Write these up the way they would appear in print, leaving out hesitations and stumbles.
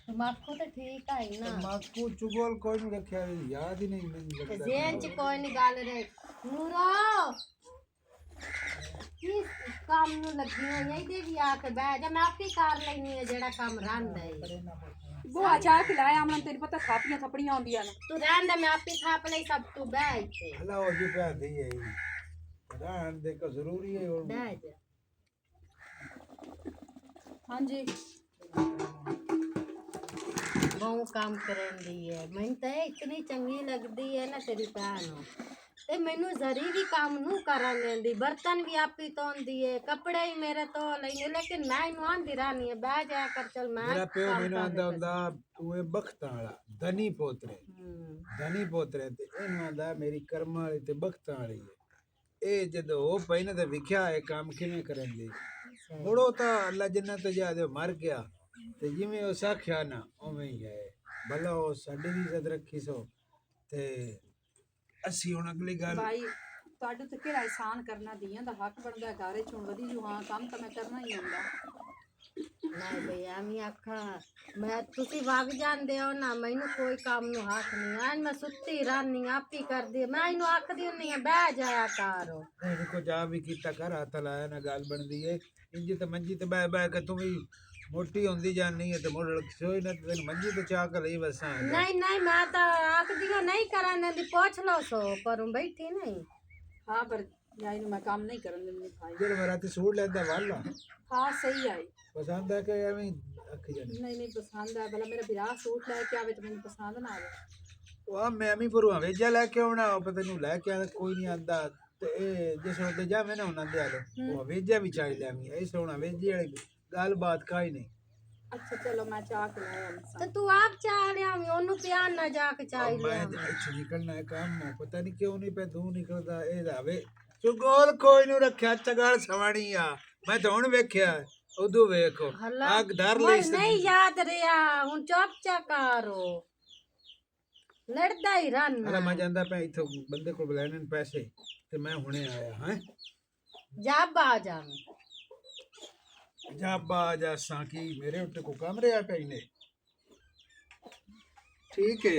तम्बाकू तो ठीक है ना। तम्बाकू चुगल कोई नहीं रखा, याद ही नहीं मैंने लगता। जेन च कोई नहीं गाल रे नूरो किस काम नु लगी हो यही दे भी आके बैठ जा, मैं आपी कार लेनी है जेड़ा काम रंद है। वो अचार खिलाया हमने, तेरी पता खापियां थपड़ियां होंदियां ना। तू रहन दे, मैं आपी थाप ले सब, तू बैठ के हला हो जी पे दी है रहन दे को जरूरी है। और बैठ जा। हाँ जी बहु काम करन दी है, मैं तो इतनी चंगी लगदी है ना तेरी भैन ते मैनू जरी भी काम नू करा लेंदी, बर्तन भी आपी तोंदी है, कपड़े ही मेरे तो लेंगे, लेकिन मैं इनू आंदी रहनी है बैठ जा कर चल मैं मेरा प्यो काम मैंने कर आंदा हुंदा तू ए बख्त वाला धनी पोतरे ते इनू आंदा मेरी कर्म वाली ते बख्त वाली है। ए जदों हो पई ना ते विख्या है काम किवें करन दी। मुड़ो तो अल्लाह जन्नत जा दे मर गया ते जिवें ओ साख्या ना उवें ही है। भला ओ साडी भी इज्जत रखी सो ते ਅਸੀਂ ਹੁਣ ਅਗਲੀ ਗੱਲ भाई ਤੁਹਾਡੇ ਤੇ ਕਿਹੜਾ ਇਹਸਾਨ ਕਰਨਾ, ਦੀਆਂ ਦਾ ਹੱਕ ਬਣਦਾ ਘਰੇ ਚੋਂ ਵਧੀ ਜੂ। ਹਾਂ ਕੰਮ ਤਾਂ ਮੈਂ ਕਰਨਾ ਹੀ ਹੁੰਦਾ। नहीं भैया मैं आखा मैं तुसी भाग जाते हो ना, मैनू कोई काम नु हाथ नहीं आज मैं सुती रहनी आप ही कर दी, मैं इनू आखदी नहीं है बह जाया कर। नहीं देखो जा भी कीता कर हथ लाया ना गल बनदी है। इंज ते मंजी ते बह बह के तू भी मोटी होंदी जानी है ते मुड़ सोई ना तेन मंजी ते चाह के लई बसा। नहीं नहीं मैं तो आखदी हूं नहीं कराने दी, पूछ लो सो करूं बैठी नहीं। हाँ पर यार इनू मैं काम नहीं करन दिंदी भाई। जेड़ मेरा ते सूट लेंदा वाला हाँ सही आई पसंद है कि एवें अख जानी। नहीं नहीं पसंद है, भला मेरा विराह सूट लेके आवे तो मैंने पसंद ना आवे। ਉਹ ਮੈਂ ਵੀ ਭਰੂਆ ਵੇਜਾ ਲੈ ਕੇ ਆਉਣਾ ਉਹ ਪਤਾ ਨੂੰ ਲੈ ਕੇ ਆਣਾ ਕੋਈ ਨਹੀਂ ਆਂਦਾ ਤੇ ਇਹ ਜਿਸ ਵੇਲੇ ਜਾਵੇਂ ਨਾ ਉਹਨਾਂ ਦੇ ਆਲੇ ਉਹ ਵੇਜਾ ਵੀ ਚਾਹੀਦਾ ਐਵੇਂ ਇਹ ਸੋਹਣਾ ਵੇਜੇ ਵਾਲੀ ਗੱਲ ਬਾਤ ਕਾਈ ਨਹੀਂ। अच्छा चलो मैं चाह के लाया तो तू आप चाह लिया ओनू प्यार ना जाके चाह लिया। मैं ਇੱਥੇ ਨਿਕਲਣਾ ਹੈ ਕੰਮ ਪਤਾ ਨਹੀਂ ਕਿਉਂ ਨਹੀਂ ਪੈ ਤੂੰ ਨਿਕਲਦਾ ਇਹ ਜਾਵੇ ਚੁਗਲ ਕੋਈ ਨੂੰ ਰੱਖਿਆ ਚਗਲ ਸਵਾਣੀ ਆ ਮੈਂ ਤਾਂ ਹੁਣ ਵੇਖਿਆ ਉਦੋਂ ਵੇਖੋ ਆਗ ਧਰ ਲਈ नहीं याद रिया हूं चुप चकारो लड़दा ही रहना। ਅਲਾ ਮੈਂ ਜਾਂਦਾ ਪੈ ਇੱਥੋਂ ਬੰਦੇ ਕੋਲ ਬੁਲਾਣੇ ਨੇ ਪੈਸੇ ਤੇ ਮੈਂ ਹੁਣੇ ਆਇਆ ਹਾਂ जब आ जा जाबा जासा की मेरे उत्ते को कमरे आ पे ने ठीक है।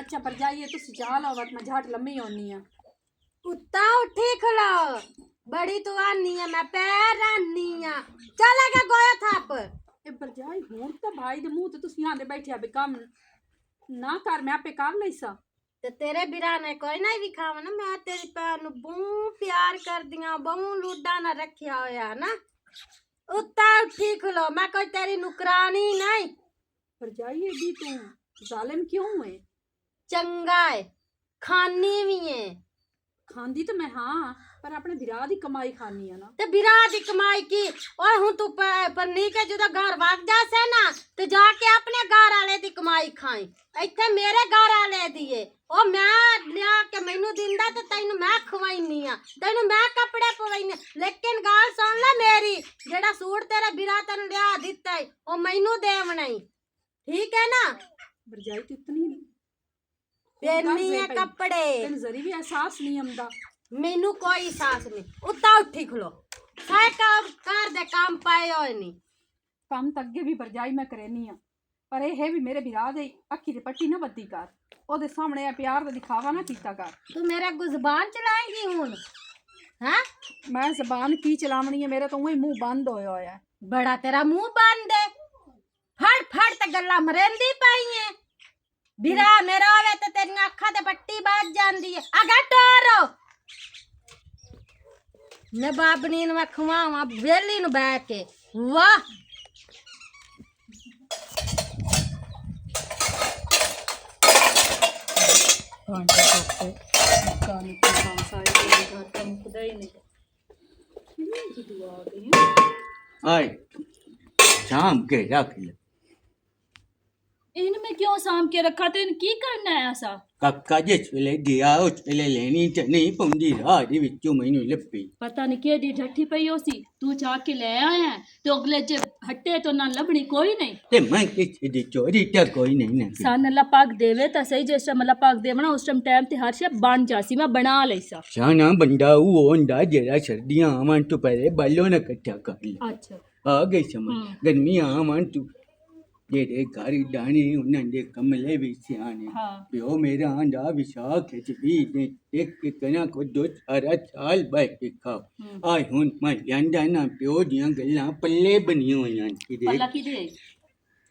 अच्छा पर जाइए तुम जा लो वक्त मैं झाट लम्मी होनी है। कुत्ता उठी खड़ा बड़ी तू आनी है मैं पैर आनी है चलेगा गोया थाप ए पर जाई हुन तो भाई दे मुंह ते तुसी आंदे बैठे अबे काम ना कर मैं आपे कर लईसा ते तेरे बिरा ने कोई नहीं विखावा ना, मैं तेरी भैन बहु प्यार कर दिया बहु लुडा ना रखिया होया ना। उत्ता उठी खलो मैं कोई तेरी नुकरानी नहीं। पर जाइए दी तू जालिम क्यों है? चंगा है खानी भी है खांदी तो मैं हाँ पर अपने बिरा दी कमाई खानी है ना। ते बिरा दी कमाई की ओए हूं तू पन्नी के जुदा घर भाग जासे ना ते जाके अपने घर वाले दी कमाई खाई, इत्थे मेरे घर वाले दी है ओ मैं लिया के मैनू दिंदा ते तैनू मैं खवाईनी आ तैनू मैं कपड़े पवाईनी। लेकिन गाल सुन ले मेरी जेड़ा सूट तेरा बिरा तैनू लिया दित्ता है ओ मैनू देवना ही ठीक है ना। बरजाई तू इतनी देनी है कपड़े तेन जरी भी एहसास नहीं आंदा मैनू कोई एहसास नहीं। उत्ता उठी खलो सारे काम कर दे काम पाए होए नहीं काम तो अगे भी बरजाई मैं करेनी आ पर यह है भी मेरे बिरा दे अखी ते पट्टी ना बद्दी कर ओदे सामने प्यार दा दिखावा ना कीता कर। तू मेरा जुबान चलाएगी हुन हैं? मैं जबान की चलावनी है मेरा तो उही मुंह बंद होया होया है। बड़ा तेरा मुंह बंद है फड़ फड़ ते गल्ला मरेंदी पई है बिरा मेरा होवे ते तेरी अखा ते पट्टी बज जांदी है आगा टोरो ने बाबनी नु मैं खवावा वेली नु बैठ के वाह आए शाम के रख ले इन में क्यों साम के रखा तो इन की करना है ऐसा? ਕਾਕਾ ਜਿਸ ਵੇਲੇ ਗਿਆ ਉਸ ਵੇਲੇ ਲੈਣੀ ਤੇ ਨਹੀਂ ਪਾਉਂਦੀ ਰਾਹ ਦੇ ਵਿੱਚੋਂ ਮੈਨੂੰ ਲੱਭੀ ਪਤਾ ਨਹੀਂ ਕਿਹਦੀ ਢੱਠੀ ਪਈ ਹੋ ਸੀ ਤੂੰ ਜਾ ਕੇ ਲੈ ਆਇਆ ਤੇ ਅਗਲੇ ਜੇ ਹੱਟੇ ਤੋਂ ਨਾ ਲੱਭਣੀ ਕੋਈ ਨਹੀਂ ਤੇ ਮੈਂ ਕਿਸੇ ਦੀ ਚੋਰੀ ਤਾਂ ਕੋਈ ਨਹੀਂ ਨਾ ਕੀਤੀ। ਸਾਨ ਅੱਲਾ ਪਾਕ ਦੇਵੇ ਤਾਂ ਸਹੀ ਜਿਸ ਟਾਈਮ ਅੱਲਾ ਪਾਕ ਦੇਵਣਾ ਉਸ ਟਾਈਮ ਤੇ ਹਰ ਸ਼ੇ ਬਣ ਜਾਸੀ ਮੈਂ ਬਣਾ ਲਈਸਾ ਸਿਆਣਾ ਬੰਦਾ ਉਹ ਹੁੰਦਾ ਜਿਹੜਾ ਸਰਦੀਆਂ ਆਵਣ ਤੋਂ ਪਹਿਲੇ ਬਾਲੋਂ ਨਾ ਇਕੱਠਾ ਕਰ ਲੈ ਅੱਛਾ ਆ ਗਈ ਸਮਝ ਗਰਮੀਆਂ ਆਵਣ ਤੋਂ ਜਿਹੜੇ ਘਰ ਦਾਣੇ ਉਹਨਾਂ ਦੇ ਕਮਲੇ ਵੀ ਸਿਆਣੇ ਹਾਂ ਪਿਓ ਮੇਰਾ ਆਂਦਾ ਵਿਸ਼ਾਖ ਚ ਵੀ ਨੇ ਇੱਕ ਕਨਾ ਕੋ ਦੋ ਸਾਰਾ ਸਾਲ ਬੈ ਕੇ ਖਾਓ ਆਏ ਹੁਣ ਮੈਂ ਜਾਂਦਾ ਨਾ ਪਿਓ ਦੀਆਂ ਗੱਲਾਂ ਪੱਲੇ ਬਣੀਆਂ ਹੋਈਆਂ ਕਿਤੇ ਪੱਲਾ ਕਿਦੇ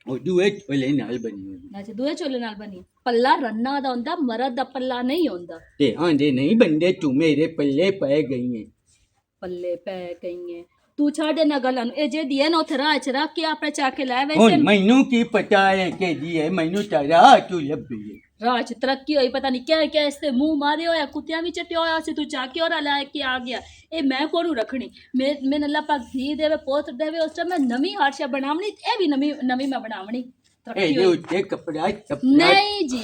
ਉਹ ਦੂਏ ਛੋਲੇ ਨਾਲ ਬਣੀ ਹੋਈ ਅੱਛਾ ਦੂਏ ਚੋਲੇ ਨਾਲ ਬਣੀ ਪੱਲਾ ਰੰਨਾ ਦਾ ਹੁੰਦਾ ਮਰਦ ਦਾ ਪੱਲਾ ਨਹੀਂ ਹੁੰਦਾ ਤੇ ਆਂਦੇ ਨਹੀਂ ਬੰਦੇ ਤੂੰ ਮੇਰੇ ਪੱਲੇ ਪੈ ਗਈ ਹੈ ਪੱਲੇ ਪੈ ਗਈਏ ਤੂੰ ਛੱਡ ਨਾ ਗੱਲਾਂ ਨੂੰ ਇਹ ਜੇ ਦੀਏ ਨਾ ਉੱਥੇ ਰਾਹ ਚ ਰੱਖ ਕੇ ਆਪਣੇ ਚਾ ਕੇ ਲੈ ਹੁਣ ਵੈਸੇ ਮੈਨੂੰ ਕੀ ਪਤਾ ਹੈ ਕਿ ਜੀ ਹੈ ਮੈਨੂੰ ਤਾਂ ਰਾਹ ਤੂੰ ਲੱਭੀ ਹੈ ਰਾਹ ਚ ਤਰੱਕੀ ਹੋਈ ਪਤਾ ਨਹੀਂ ਕਿਆ ਕਿਆ ਇਸ ਤੇ ਮੂੰਹ ਮਾਰੇ ਹੋਇਆ ਕੁੱਤਿਆਂ ਵੀ ਚਟਿਆ ਹੋਇਆ ਸੀ ਤੂੰ ਚਾ ਕੇ ਔਰ ਲੈ ਕੇ ਆ ਗਿਆ ਇਹ ਮੈਂ ਕੋਨੂੰ ਰੱਖਣੀ ਮੈਂ ਅੱਲਾ ਪਾਕ ਧੀ ਦੇਵੇ ਪੁੱਤ ਦੇਵੇ ਉਸ ਟਾਈਮ ਮੈਂ ਨਵੀਂ ਹਾਰਸ਼ਾ ਬਣਾਵਣੀ ਇਹ ਵੀ ਨਵੀਂ ਮੈਂ ਬਣਾਵਣੀ ਤਰੱਕੀ ਇਹਦੇ ਹੋਈ ਉੱਤੇ ਕੱਪੜਾ नहीं जी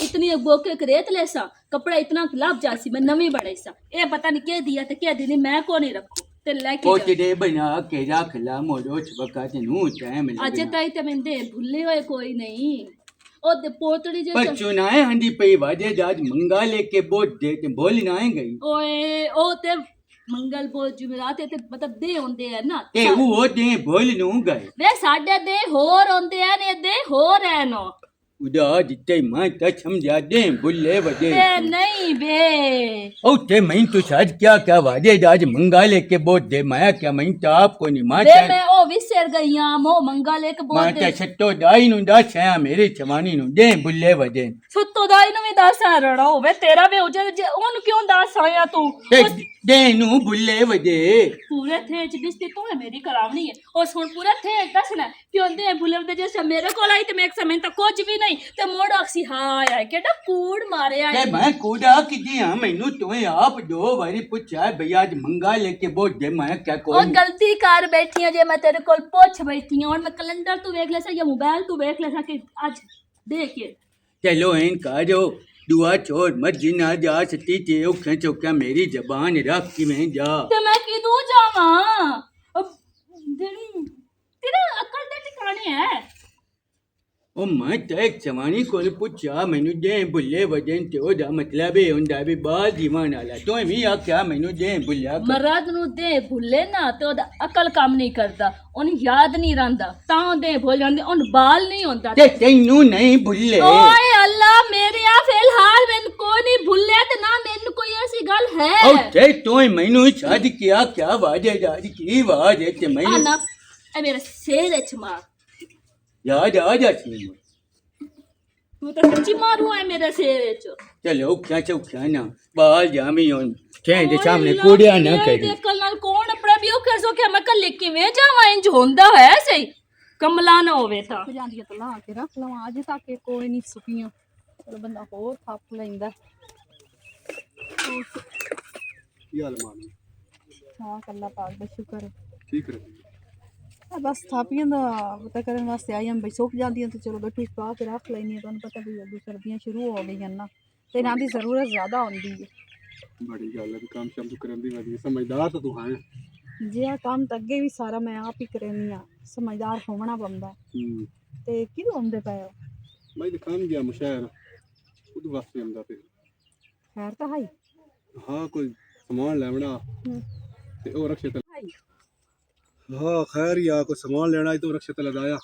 इतनी बोके करेत लेसा कपड़ा इतना लाभ जासी मैं नवी बड़े सा ये पता नहीं क्या दिया ते क्या दी मैं को नहीं रखू ते लेके ਉਹ जा ਜਿਹੜੇ ਬਣਾ ਕੇ ਰੱਖ ਲਾ ਮੋੜੋ ਛਬਕਾ ਤੇ ਨੂੰ ਟਾਈਮ अजे ਲੱਗਣਾ ताई ते मैंने भूले हुए कोई नहीं ओ दे पोतड़ी जे ਪਰ ਚੁਨਾਏ ਹੰਦੀ ਪਈ ਵਾਜੇ ਜਾਜ ਮੰਗਾ ਲੈ ਕੇ ਬੋਝ ਦੇ ਤੇ ਬੋਲ ਨਾ ਗਈ ओए ओ ते मंगल बोल जुमेरात ते मतलब दे होंदे है ना ਤੇ ਉਹ ਦੇ ਬੋਲ ਨੂੰ ਗਏ वे साडे दे होर होंदे हैं ने दे होर है नो ਉਡਾ ਜਿੱਤੇ ਮੈਂ ਤਾਂ ਸਮਝਾ ਦੇ ਬੁੱਲੇ ਵਜੇ ते नहीं बे ਉਹ ਤੇ ਮੈਂ ਤੂੰ ਸਾਜ ਕਿਆ ਕਿਆ ਵਾਜੇ ਜਾਜ ਮੰਗਾ ਲੈ ਕੇ ਬੋਝ ਦੇ ਮੈਂ ਕਿਆ ਮੈਂ ਤਾਂ ਆਪ को नहीं वे माता मैं ओ विसर गई हां मो मंगल एक बोल ਮਾਤਾ दे ਛੱਟੋ ਦਾਈ ਨੂੰ ਦੱਸ ਆ ਮੇਰੀ ਚਵਾਨੀ ਨੂੰ ਦੇ ਬੁੱਲੇ ਵਜੇ ਸੁੱਤੋ ਦਾਈ ਨੂੰ ਵੀ ਦੱਸ ਆ ਰੜਾ ਹੋਵੇ ਤੇਰਾ ਵੀ ਹੋ ਜਾ ਉਹਨੂੰ ਕਿਉਂ ਦੱਸ ਆਇਆ ਤੂੰ ਤੇ ਦੇ ਨੂੰ ਬੁੱਲੇ ਵਜੇ ਪੂਰੇ ਥੇ ਚ ਬਿਸਤੀ ਤੂੰ ਹੈ ਮੇਰੀ ਕਰਾਵਣੀ ਹੈ ਉਸ ਹੁਣ ਪੂਰਾ ਥੇ ਦੱਸਣਾ ਕਿਉਂ ਦੇ ਭੁੱਲਰ ਦੇ ਜੇ ਮੇਰੇ ਕੋਲ ਆਈ ਤੇ ਮੈਂ ਇੱਕ ਸਮੇਂ ਤਾਂ ਕੁਝ ਵੀ ਨਹੀਂ ਤੇ ਮੋੜ ਆਖਸੀ ਹਾਂ ਆਇਆ ਕਿਹੜਾ ਕੂੜ ਮਾਰਿਆ ਤੇ ਮੈਂ ਕੂੜਾ ਕਿਦੀ ਆ ਮੈਨੂੰ ਤੂੰ ਆਪ ਦੋ ਵਾਰੀ ਪੁੱਛਿਆ ਭਈ ਅੱਜ ਮੰਗਾ ਲੈ ਕੇ ਬੋਝ ਦੇ ਮੈਂ ਕਿਆ ਉਹ ਕੋਈ ਗਲਤੀ ਕਰ ਬੈਠੀ ਆ ਜੇ ਮੈਂ ਤੇਰੇ ਕੋਲ ਪੁੱਛ ਬੈਠੀ ਹਾਂ ਹੁਣ ਮੈਂ ਕੈਲੰਡਰ ਤੂੰ ਵੇਖ ਲੈ ਸਾ ਜਾਂ ਮੋਬਾਈਲ ਤੂੰ ਵੇਖ ਲੈ ਸਾ ਕਿ ਅੱਜ ਦੇਖ ਕੇ ਚਲੋ ਇਨ ਕਾਜੋ ਦੁਆ ਛੋੜ ਮਰਜੀ ਨਾ ਜਾ ਸਤੀ ਤੇ ਉਹ ਖਿਚੋਕਾ ਮੇਰੀ ਜ਼ਬਾਨ ਰੱਖ ਕੇ ਮੈਂ ਜਾ ਤੇ ਮੈਂ ਕਿਦੋਂ ਜਾਵਾਂ ਤੇਰਾ ਅਕਲ ਦੇ ਟਿਕਾਣੇ ਹੈ ਉਹ ਮੈਂ ਤਾਂ ਇੱਕ ਜਵਾਨੀ ਕੋਲ ਪੁੱਛਿਆ ਮੈਨੂੰ ਦੇ ਬੁੱਲੇ ਵਜਨ ਤੇ ਉਹਦਾ ਮਤਲਬ ਇਹ ਹੁੰਦਾ ਵੀ ਬਾਲ ਜੀਵਨ ਵਾਲਾ ਤੂੰ ਵੀ ਆਖਿਆ ਮੈਨੂੰ ਦੇ ਬੁੱਲਿਆ ਕਰ। ਮਰਦ ਨੂੰ ਦੇ ਭੁੱਲੇ ਨਾ ਤੇ ਉਹਦਾ ਅਕਲ ਕੰਮ ਨਹੀਂ ਕਰਦਾ ਉਹਨੂੰ ਯਾਦ ਨਹੀਂ ਰਹਿੰਦਾ ਤਾਂ ਦੇ ਭੁੱਲ ਜਾਂਦੇ ਉਹਨੂੰ ਬਾਲ ਨਹੀਂ ਹੁੰਦਾ ਤੇ ਤੈਨੂੰ ਨਹੀਂ ਭੁੱਲੇ ਓਏ ਅੱਲਾ ਮੇਰੇ ਆ ਫਿਲਹਾਲ ਮੈਨੂੰ ਕੋਈ ਨਹੀਂ ਭੁੱਲਿਆ ਤੇ ਨਾ ਮੈਨੂੰ ਕੋਈ ਐਸੀ ਗੱਲ ਉਹ ਹੈ ਤੇ ਤੂੰ ਮੈਨੂੰ ਛੱਡ ਕਿਆ ਕਿਆ ਵਾਜੇ ਜਾ ਕੀ ਵਾਜੇ ਤੇ ਆ ਮੈਨੂੰ ਨਾ ਇਹ ਮੇਰੇ ਸਿਰ ਚ ਮਾਰ ਯਾਦ ਆ ਜਾਤੀ ਤੂੰ ਤਾਂ ਸੱਚੀ ਮਾਰੂ ਹੈ ਮੇਰੇ ਸਿਰ ਚ ਚਲੋ ਕਿਆ ਚੌਕਿਆ ਨਾ ਬਾਲ ਜਾਮੀ ਹੋਂ ਛੇ ਦੇ ਸਾਹਮਣੇ ਕੂੜਿਆ ਨਾ ਕਰੀ ਦੇਖ ਨਾਲ ਕੌਣ ਆਪਣਾ ਵੀ ਉਹ ਕਰ ਸੋ ਕਿ ਮੈਂ ਕੱਲੇ ਕਿਵੇਂ ਜਾਵਾਂ ਇੰਜ ਹੁੰਦਾ ਹੈ ਸਹੀ ਕਮਲਾ ਨਾ ਹੋਵੇ ਤਾਂ ਜਾਂਦੀਆਂ ਤਾਂ ਲਾ ਕੇ ਰੱਖ ਲਵਾਂ ਅਜੇ ਤੱਕ ਇਹ ਕੋਈ ਨਹੀਂ ਸੁੱਕੀਆਂ ਚਲ ਬੰਦਾ ਹੋਰ ਥੱਪ ਲੈਂਦਾ ਕੀ ਹਾਲ ਮਾਨ ਹਾਂ ਕੱਲਾ ਪਾਕ ਦਾ ਸ਼ੁਕਰ ਹੈ ਠੀਕ ਹੈ ਆ ਬਸ ਥਾਪੀਆਂ ਦਾ ਪਤਾ ਕਰਨ ਵਾਸਤੇ ਆਈ ਹਾਂ ਬਈ ਸੁੱਕ ਜਾਂਦੀਆਂ ਤੇ ਚਲੋ ਗੱਠੀ ਪਾ ਕੇ ਰੱਖ ਲੈਣੀ ਤੁਹਾਨੂੰ ਪਤਾ ਵੀ ਅੱਗੇ ਸਰਦੀਆਂ ਸ਼ੁਰੂ ਹੋ ਗਈਆਂ ਨਾ ਤੇ ਇਹਨਾਂ ਦੀ ਜ਼ਰੂਰਤ ਜ਼ਿਆਦਾ ਹੁੰਦੀ ਹੈ ਬੜੀ ਗੱਲ ਹੈ ਵੀ ਕੰਮ ਸ਼ਮ ਤੂੰ ਕਰਨ ਦੀ ਵਧੀਆ ਸਮਝਦਾਰ ਤਾਂ ਤੂੰ ਹੈ ਜੇ ਆ ਕੰਮ ਤਾਂ ਅੱਗੇ ਵੀ ਸਾਰਾ ਮੈਂ ਆਪ ਹੀ ਕਰਨੀ ਆ ਸਮਝਦਾਰ ਹੋਣਾ ਪੈਂਦਾ ਤੇ ਕਿਉਂ ਹੁੰਦੇ ਪਏ ਹੋ ਮੈਂ ਤਾਂ ਕੰਮ ਗਿਆ ਮੁਸ਼ਾਇਰ ਉਹਦੇ ਵਾਸਤੇ ਆਉਂਦਾ ਤੇ ਖੈਰ ਤਾਂ ਹਾਈ ਹਾਂ ਕੋਈ ਸਮਾਨ ਲੈਣਾ ਤੇ ਉਹ ਰਕਸ਼ੇ ਤੇ ਹਾਈ ਹਾਂ ਖੈਰ ਹੀ ਆ ਕੋਈ ਸਮਾਨ ਲੈਣਾ ਤੇ ਉਹ ਰਕਸ਼ੇ ਤੇ ਲਗਾਇਆ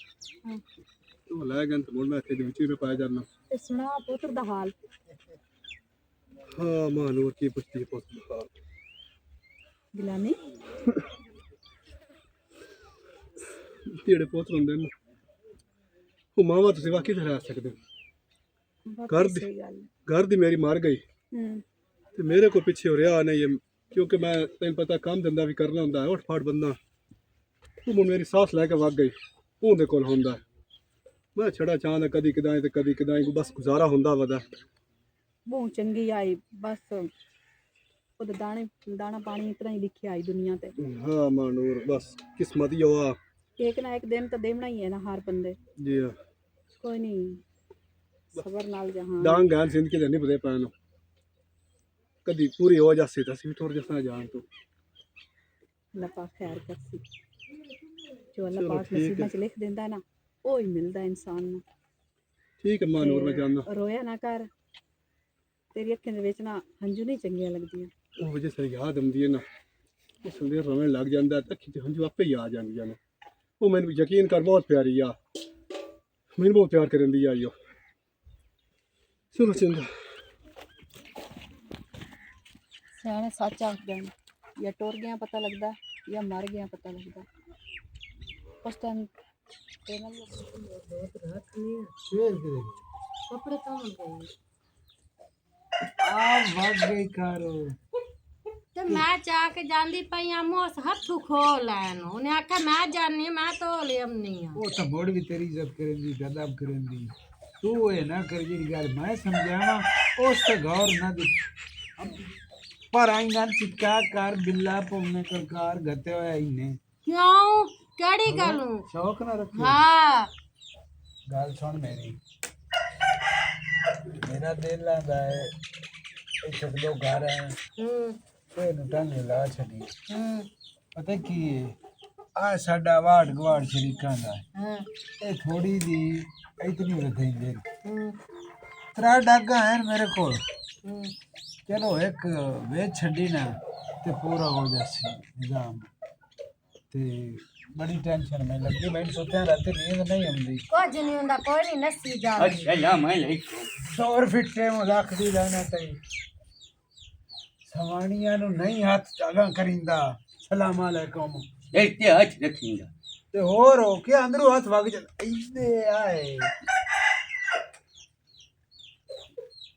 ਉਹ ਲੈ ਗਏ ਤੇ ਮੁੜ ਮੈਂ ਇੱਥੇ ਦੇ ਵਿੱਚ ਹੀ ਪਾਇਆ ਜਾਣਾ ਤੇ ਸੁਣਾ ਪੁੱਤਰ ਦਾ ਹਾਲ ਹਾਂ ਮਾਨੂਰ ਕੀ ਪੁੱਛਦੀ ਪੁੱਤ ਹਾਂ ਗਿਲਾਨੀ ਜਿਹੜੇ ਪੁੱਤ ਹੁੰਦੇ ਨੇ ਉਹ ਮਾਵਾ ਤੁਸੀਂ ਵਾਕਈ ਤੇ ਰਹਿ ਸਕਦੇ ਹੋ घर दी मेरी मार गई ते मेरे को पीछे हो रहा नहीं है क्योंकि मैं तेन पता काम धंधा भी करना होंदा है उठ फाट बंदा तू मुझ मेरी सास लैके वग गई उहदे कोल होंदा मैं छड़ा चाहता कदी कदाई ते कदी कदाई बस गुजारा होंदा वदा बहुत चंगी आई बस ਉਹਦੇ ਦਾਣਾ ਪਾਣੀ ਇਤਨਾ ਹੀ ਲਿਖਿਆ ਆਈ ਦੁਨੀਆ ਤੇ हाँ मानूर बस किस्मत ही हुआ एक ना एक दिन तो देना ही है ना हर बंदे जी हाँ कोई नहीं ਸਬਰ ਨਾਲ ਜਹਾਂ ਡਾਂਗ ਗਾਨ ਜ਼ਿੰਦਗੀ ਦੇ ਨਹੀਂ ਬਦੇ ਪੈਣ ਕਦੀ ਪੂਰੀ ਹੋ ਜਾਸੀ ਤਾਂ ਅਸੀਂ ਵੀ ਤੁਰ ਜਸਾਂ ਜਾਣ ਤੋਂ ਅੱਲਾਹ ਪਾਕ ਖੈਰ ਕਰਸੀ ਜੋ ਅੱਲਾਹ ਪਾਕ ਨਸੀਬਾਂ 'ਚ ਲਿਖ ਦਿੰਦਾ ਨਾ ਉਹ ਹੀ ਮਿਲਦਾ ਇਨਸਾਨ ਨੂੰ ਠੀਕ ਹੈ ਮਾਂ ਨੂਰ ਮੈਂ ਜਾਣਦਾ ਰੋਇਆ ਨਾ ਕਰ ਤੇਰੀ ਅੱਖਾਂ ਦੇ ਵਿੱਚ ਨਾ ਹੰਝੂ ਨਹੀਂ ਚੰਗੀਆਂ ਲੱਗਦੀਆਂ ਉਹ ਵਜ੍ਹਾ ਸੇ ਯਾਦ ਆਉਂਦੀ ਹੈ ਨਾ ਇਸ ਵੇਲੇ ਰੋਣ ਲੱਗ ਜਾਂਦਾ ਤਾਂ ਅੱਖੀ ਤੇ ਹੰਝੂ ਆਪੇ ਹੀ ਆ ਜਾਂਦੀਆਂ ਨੇ ਉਹ ਮੈਨੂੰ ਯਕੀਨ ਕਰ ਬਹੁਤ ਪਿਆਰੀ ਆ ਮੈਨੂੰ ਬਹੁਤ ਪਿਆਰ ਕਰਨ ਦੀ ਆਈ ਉਹ ਚਲੋ ਚੰਗਾ ਸਿਆਣੇ ਸੱਚ ਆਖਦੇ ਨੇ ਜਾਂ ਟੁਰ ਗਿਆ ਪਤਾ ਲੱਗਦਾ ਜਾਂ ਮਰ ਗਿਆ ਪਤਾ ਲੱਗਦਾ ਉਸ ਟਾਈਮ ਤੇ ਨਾਲ ਫੇਰ ਕਿਤੇ ਕੱਪੜੇ ਧੋਣ ਗਈ ਆ ਵਗ ਗਈ ਕਾਰੋ ਤੇ ਮੈਂ ਚਾਹ ਕੇ ਜਾਂਦੀ ਪਈ ਆ ਮੋਸ ਹੱਥੂ ਖੋਲ ਲੈਣ ਉਹਨੇ ਆਖਿਆ ਮੈਂ ਜਾਣੀ ਮੈਂ ਧੋ ਲਿਆਉਣੀ ਆ ਉਹ ਤਾਂ ਬੋੜ ਵੀ ਤੇਰੀ ਇੱਜ਼ਤ ਕਰਨ ਦੀ ਅਦਬ ਕਰਨ ਦੀ ਤੂੰ ਇਹ ਨਾ ਕਰ ਜਿਹੜੀ ਗੱਲ ਮੈਂ ਸਮਝਾਵਾਂ ਉਸ ਤੇ ਗੌਰ ਨਾ ਦੀ ਪਰ ਆਈਆਂ ਚਿੱਕਾ ਕਰ ਬਿੱਲਾ ਪਉਨੇ ਕਰਕਾਰ ਘਤੇ ਹੋਇਆ ਇਹਨੇ ਕਿਉਂ ਕਿਹੜੀ ਗੱਲ ਨੂੰ ਸ਼ੌਕ ਨਾ ਰੱਖੀ ਹਾਂ ਗੱਲ ਸੁਣ ਮੇਰੀ ਮੇਰਾ ਦਿਲ ਆਂਦਾ ਹੈ ਇਹ ਛੱਡੋ ਘਰ ਹੈ ਹੂੰ ਤੇ ਨੂੰ ਟੰਗ ਲਾ ਛੱਡੀ ਹੂੰ ਪਤਾ ਕੀ ਹੈ ਆ ਸਾਡਾ ਵਾੜ ਗਵਾੜ ਸ਼ਰੀਕਾਂ ਦਾ ਹਾਂ ਇਹ ਥੋੜੀ ਦੀ ਇਤਨੀ ਰਥੇਂਦੇ ਹੂੰ ਤਰਾ ਡਾਗਾ ਹੈ ਮੇਰੇ ਕੋਲ ਹੂੰ ਚਲੋ ਇੱਕ ਵੇਚ ਛੱਡੀ ਨਾ ਤੇ ਪੂਰਾ ਹੋ ਜਾਸੀ ਨਿਜ਼ਾਮ ਤੇ ਬੜੀ ਟੈਨਸ਼ਨ ਮੈਂ ਲੱਗੀ ਮੈਂ ਸੋਚਿਆ ਰਾਤ ਨੀਂਦ ਨਹੀਂ ਆਉਂਦੀ ਕੁਝ ਨਹੀਂ ਹੁੰਦਾ ਕੋਈ ਨਹੀਂ ਨੱਸੀ ਜਾ अस्सलाम वालेकुम 100 ਫਿੱਟੇ ਲੱਖ ਦੀ ਲੈਣਾ ਤੇ ਸਵਾਣੀਆਂ ਨੂੰ ਨਹੀਂ ਹੱਥ ਚਾਲਾਂ ਕਰਿੰਦਾ ਸਲਾਮ ਅਲੈਕੁਮ देखते आज रखेंगे ਤੇ ਹੋਰ ਹੋ ਕੇ ਅੰਦਰੋਂ ਹੱਥ ਵਗ ਜਾਂਦਾ ਇੱਦੇ ਆਏ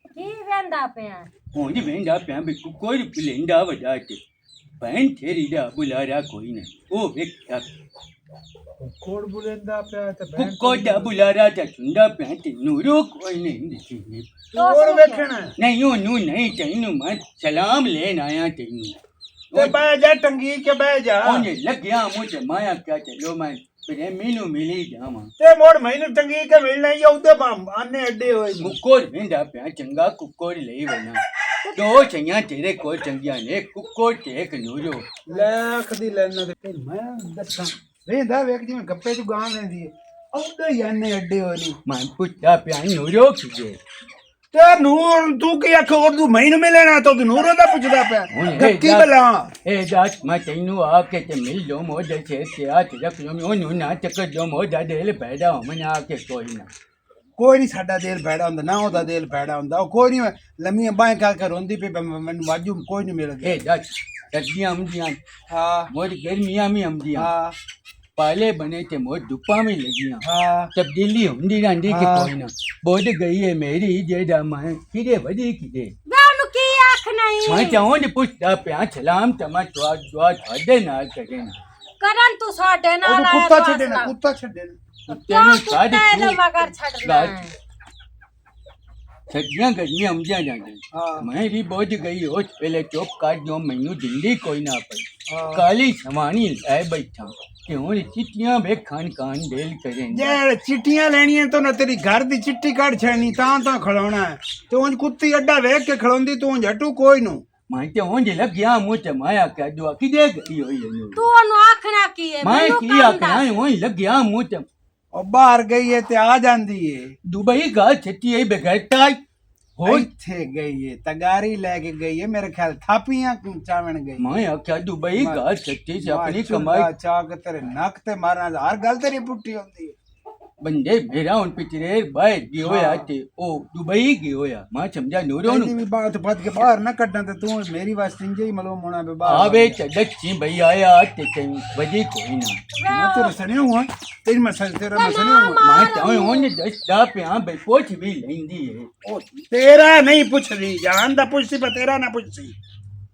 ਕੀ ਵੇਂਦਾ ਪਿਆ ਹੁਣ ਵੇਂਦਾ ਪਿਆ ਵੀ ਕੋਈ ਪਲੇਂਦਾ ਵਡਾ ਕੇ ਭੈਣ ਤੇਰੀ ਦਾ ਬੁਲਾਰਾ ਕੋਈ ਨਹੀਂ ਉਹ ਵੇਖਿਆ ਕੋੜ ਬੁਲੰਦਾ ਪਿਆ ਤੇ ਬੈਂਕ ਕੁੱਕੋ ਦਾ ਬੁਲਾਰਾ ਤਾਂ ਚੁੰਦਾ ਪਿਆ ਤੇ ਨੂਰੋ ਕੋਈ ਨਹੀਂ ਦਿਖੀ ਹੋਰ ਵੇਖਣਾ ਨਹੀਂ ਉਹਨੂੰ ਨਹੀਂ ਤੈਨੂੰ ਮੈਂ ਸਲਾਮ ਲੈਣ ਆਇਆ ਤੈਨੂੰ ਤੇ ਬਹਿ ਜਾ ਟੰਗੀ ਕੇ ਬਹਿ ਜਾ ਉਹਨੇ ਲੱਗਿਆ ਮੁਝੇ ਮਾਇਆ ਕਿਆ ਚਲੋ ਮੈਂ ਪ੍ਰੇਮੀ ਨੂੰ ਮਿਲੀ ਜਾਵਾਂ ਤੇ ਮੋੜ ਮੈਨੂੰ ਟੰਗੀ ਕੇ ਮਿਲਣਾ ਹੀ ਉਹਦੇ ਆਨੇ ਅੱਡੇ ਹੋਏ ਨੂੰ। ਕੁੱਕੋਰ ਵੇਂਦਾ ਪਿਆ ਚੰਗਾ ਕੁੱਕੋਰ ਲਈ ਵਣਾ ਦੋ ਚਈਆਂ ਤੇਰੇ ਕੋਲ ਚੰਗੀਆਂ ਨੇ ਕੁੱਕੋਰ ਤੇ ਇੱਕ ਨੂਰੋ ਲੱਖ ਦੀ ਲੈਣਾ ਤੇ ਮੈਂ ਦੱਸਾਂ ਵੇਂਦਾ ਵੇਖ ਜਿਵੇਂ ਗੱਪੇ ਚ ਗਾਂ ਲੈਂਦੀ ਹੈ ਉਹਦੇ ਹੀ ਆਨੇ ਅੱਡੇ ਹੋਏ ਨਹੀਂ ਮੈਂ ਪੁੱਛਦਾ ਪਿਆ ਨੂਰੋ ਕਿਦੇ ਤੇ ਨੂਰ ਤੂੰ ਕੀ ਆਖੋ ਤੂੰ ਮੈਨੂੰ ਮਿਲਣਾ ਤਾਂ ਤੂੰ ਨੂਰ ਦਾ ਪੁੱਛਦਾ ਪਿਆ ਹੁਣ ਇਹ ਗੱਕੀ ਜਾ- ਬਲਾ ਇਹ ਦੱਸ ਮੈਂ ਤੈਨੂੰ ਆ ਕੇ ਤੇ ਮਿਲ ਜੋ ਮੋਢੇ ਸੇ ਤੇ ਆ ਤੇ ਰੱਖ ਜੋ ਉਹਨੂੰ ਨਾ ਚੱਕਰ ਜੋ ਮੋਢਾ ਦੇ ਪੈਦਾ ਹੋ ਮਨ ਆ ਕੇ ਕੋਈ ਨਾ ਕੋਈ ਨਹੀਂ ਸਾਡਾ ਦਿਲ ਭੈੜਾ ਹੁੰਦਾ ਨਾ ਉਹਦਾ ਦਿਲ ਭੈੜਾ ਹੁੰਦਾ ਉਹ ਕੋਈ ਨਹੀਂ ਲੰਮੀਆਂ ਬਾਹਾਂ ਕਰ ਕਰ ਰੋਂਦੀ ਪਈ ਮੈਨੂੰ ਵਾਜੂ ਕੋਈ ਨਹੀਂ ਮਿਲ ਗਿਆ ਇਹ ਦੱਸ ਸਰਦੀਆਂ ਆਉਂਦੀਆਂ ਹਾਂ ਮੋੜ ਗਰਮੀਆਂ ਵੀ ਆਉਂਦੀਆਂ ਹਾਂ ਪਾਲੇ ਬਣੇ ਤੇ ਮੋੜ ਧੁੱਪਾਂ ਵੀ ਲੱਗੀਆਂ ਹਾਂ ਤਬਦੀਲੀ ਹੁੰਦੀ ਰਹਿੰਦੀ ਕਿ ਕੋਈ ਨਾ ਬੋਝ ਗਈ ਹੈ ਮੇਰੀ ਜਿਹੜਾ ਮੈਂ ਕਿਦੇ ਵਧੀ ਕਿਦੇ ਵੇ ਉਹਨੂੰ ਕੀ ਆਖਣਾ ਮੈਂ ਈ ਚਾਹੁੰ ਨੀ ਪੁੱਛਦਾ ਪਿਆ ਸਲਾਮ ਤਮਾ ਦੁਆ ਤੁਹਾਡੇ ਨਾਲ ਕਰੇਨਾ ਕਰਨ ਤੂੰ ਸਾਡੇ ਨਾਲ ਉਹ ਆਇਆ ਕੁੱਤਾ ਤੂੰ ਛੱਡੇ ਨਾ ਅਸਲਾ। ਕੁੱਤਾ ਛੱਡੇ ਨਾ ਤੈਨੂੰ ਕਿਉਂ ਸਾਡੀ ਕੁੱਤਾ ਇਹਦੇ ਮਗਰ ਛੱਡਣਾ ਹੈ? ਸਰਦੀਆਂ ਗਰਮੀਆਂ ਆਉਂਦੀਆਂ ਜਾਂਦੀਆਂ ਹਾਂ ਮੈਂ ਵੀ ਬੋਝ ਗਈ ਉਸ ਵੇਲੇ ਚੁੱਪ ਕਰ ਜੋ ਮੈਨੂੰ ਦਿੱਲੀ ਕੋਈ ਨਾ ਪਈ ਹਾਂ। ਕਾਲੀ ਸਵਾਣੀ ਲੈ ਬੈਠਾ ਤੇ ਹੁਣ ਚਿੱਟੀਆਂ ਵੇਖਣ ਕਾਨ ਡੇਲ ਕਰੇ ਜੇ ਚਿੱਟੀਆਂ ਲੈਣੀਆਂ ਤਾਂ ਨਾ ਤੇਰੀ ਘਰ ਦੀ ਚਿੱਟੀ ਕੱਢ ਛੜਨੀ ਤਾਂ ਖੜਾਉਣਾ ਹੈ ਤੇ ਉਂਝ ਕੁੱਤੀ ਅੱਡਾ ਵੇਖ ਕੇ ਖੜਾਉਂਦੀ ਤੂੰ ਜੱਟੂ ਕੋਈ ਨੂੰ ਮੈਂ ਤੇ ਉਂਝ ਲੱਗਿਆ ਮੂੰਹ ਤੇ ਮਾਇਆ ਕਹਿ ਦੋ ਕਿਦੇ ਗਈ ਹੋਈ ਇਹਨੂੰ ਤੂੰ ਉਹਨੂੰ ਆਖਣਾ ਕੀ ਹੈ ਮੈਂ ਮੈਨੂੰ ਕੀ ਕੰਮ ਆਖਣਾ ਦੱਸ। ਉਂਝ ਲੱਗਿਆ ਮੂੰਹ ਤੇ ਉਹ ਬਾਹਰ ਗਈ ਹੈ ਤੇ ਆ ਜਾਂਦੀ ਏ ਦੁਬਈ ਗਾ ਛੱਤੀ ਹੈ ਬਗੈਰਤਾ ਹੋ ਇੱਥੇ ਗਈ ਏ ਤਗਾਰੀ ਲੈ ਕੇ ਗਈ ਏ ਮੇਰੇ ਖਿਆਲ ਥਾਪੀਆਂ ਚਾਵਣ ਗਈ ਮੈਂ ਆਖਿਆ ਦੁਬਈ ਗਾ ਛੱਤੀ ਸੇ ਆਪਣੀ ਕਮਾਈ ਚਾਕ ਤੇਰੇ ਨੱਕ ਤੇ ਮਾਰਨਾ ਹਰ ਗੱਲ ਤੇਰੀ ਪੁੱਟੀ ਹੁੰਦੀ ਏ ਬੰਦੇ ਮੇਰਾ ਹੁਣ ਪਿਛਲੇ ਬਾਹਰ ਗਿਆ ਹੋਇਆ ਤੇ ਉਹ ਦੁਬਈ ਗਿਆ ਹੋਇਆ ਮੈਂ ਸਮਝਾ ਨੂਰੋਂ ਉਹਨੂੰ ਨੂੰ ਵੀ ਬਾਤ ਫੱਟ ਕੇ ਬਾਹਰ ਨਾ ਕੱਢਾਂ ਤੇ ਤੂੰ ਮੇਰੀ ਵਾਸਤੇ ਇੰਜੇ ਹੀ ਮਲੋ ਮੋਣਾ ਬੇ ਬਾਹਰ ਆਵੇ ਚੱਡਚੀ ਭਈ ਆਇਆ ਤੇ ਤੈਨੂੰ ਵਜੀ ਕੋਈ ਨਾ ਮੈਂ ਤੇਰੇ ਸਣੇ ਹੁਆ ਤੇਰੀ ਮਸਲ ਤੇਰਾ ਮਸਲ ਹੁਆ ਮੈਂ ਤਾਂ ਉਹਨੇ ਦੱਸਦਾ ਪਿਆ ਬਈ ਪੁੱਛ ਵੀ ਲੈਂਦੀ ਏ ਉਹ ਤੇਰਾ ਨਹੀਂ ਪੁੱਛਦੀ ਜਾਨ ਦਾ ਪੁੱਛਦੀ ਪਰ ਤੇਰਾ ਨਾ ਪੁੱਛਦੀ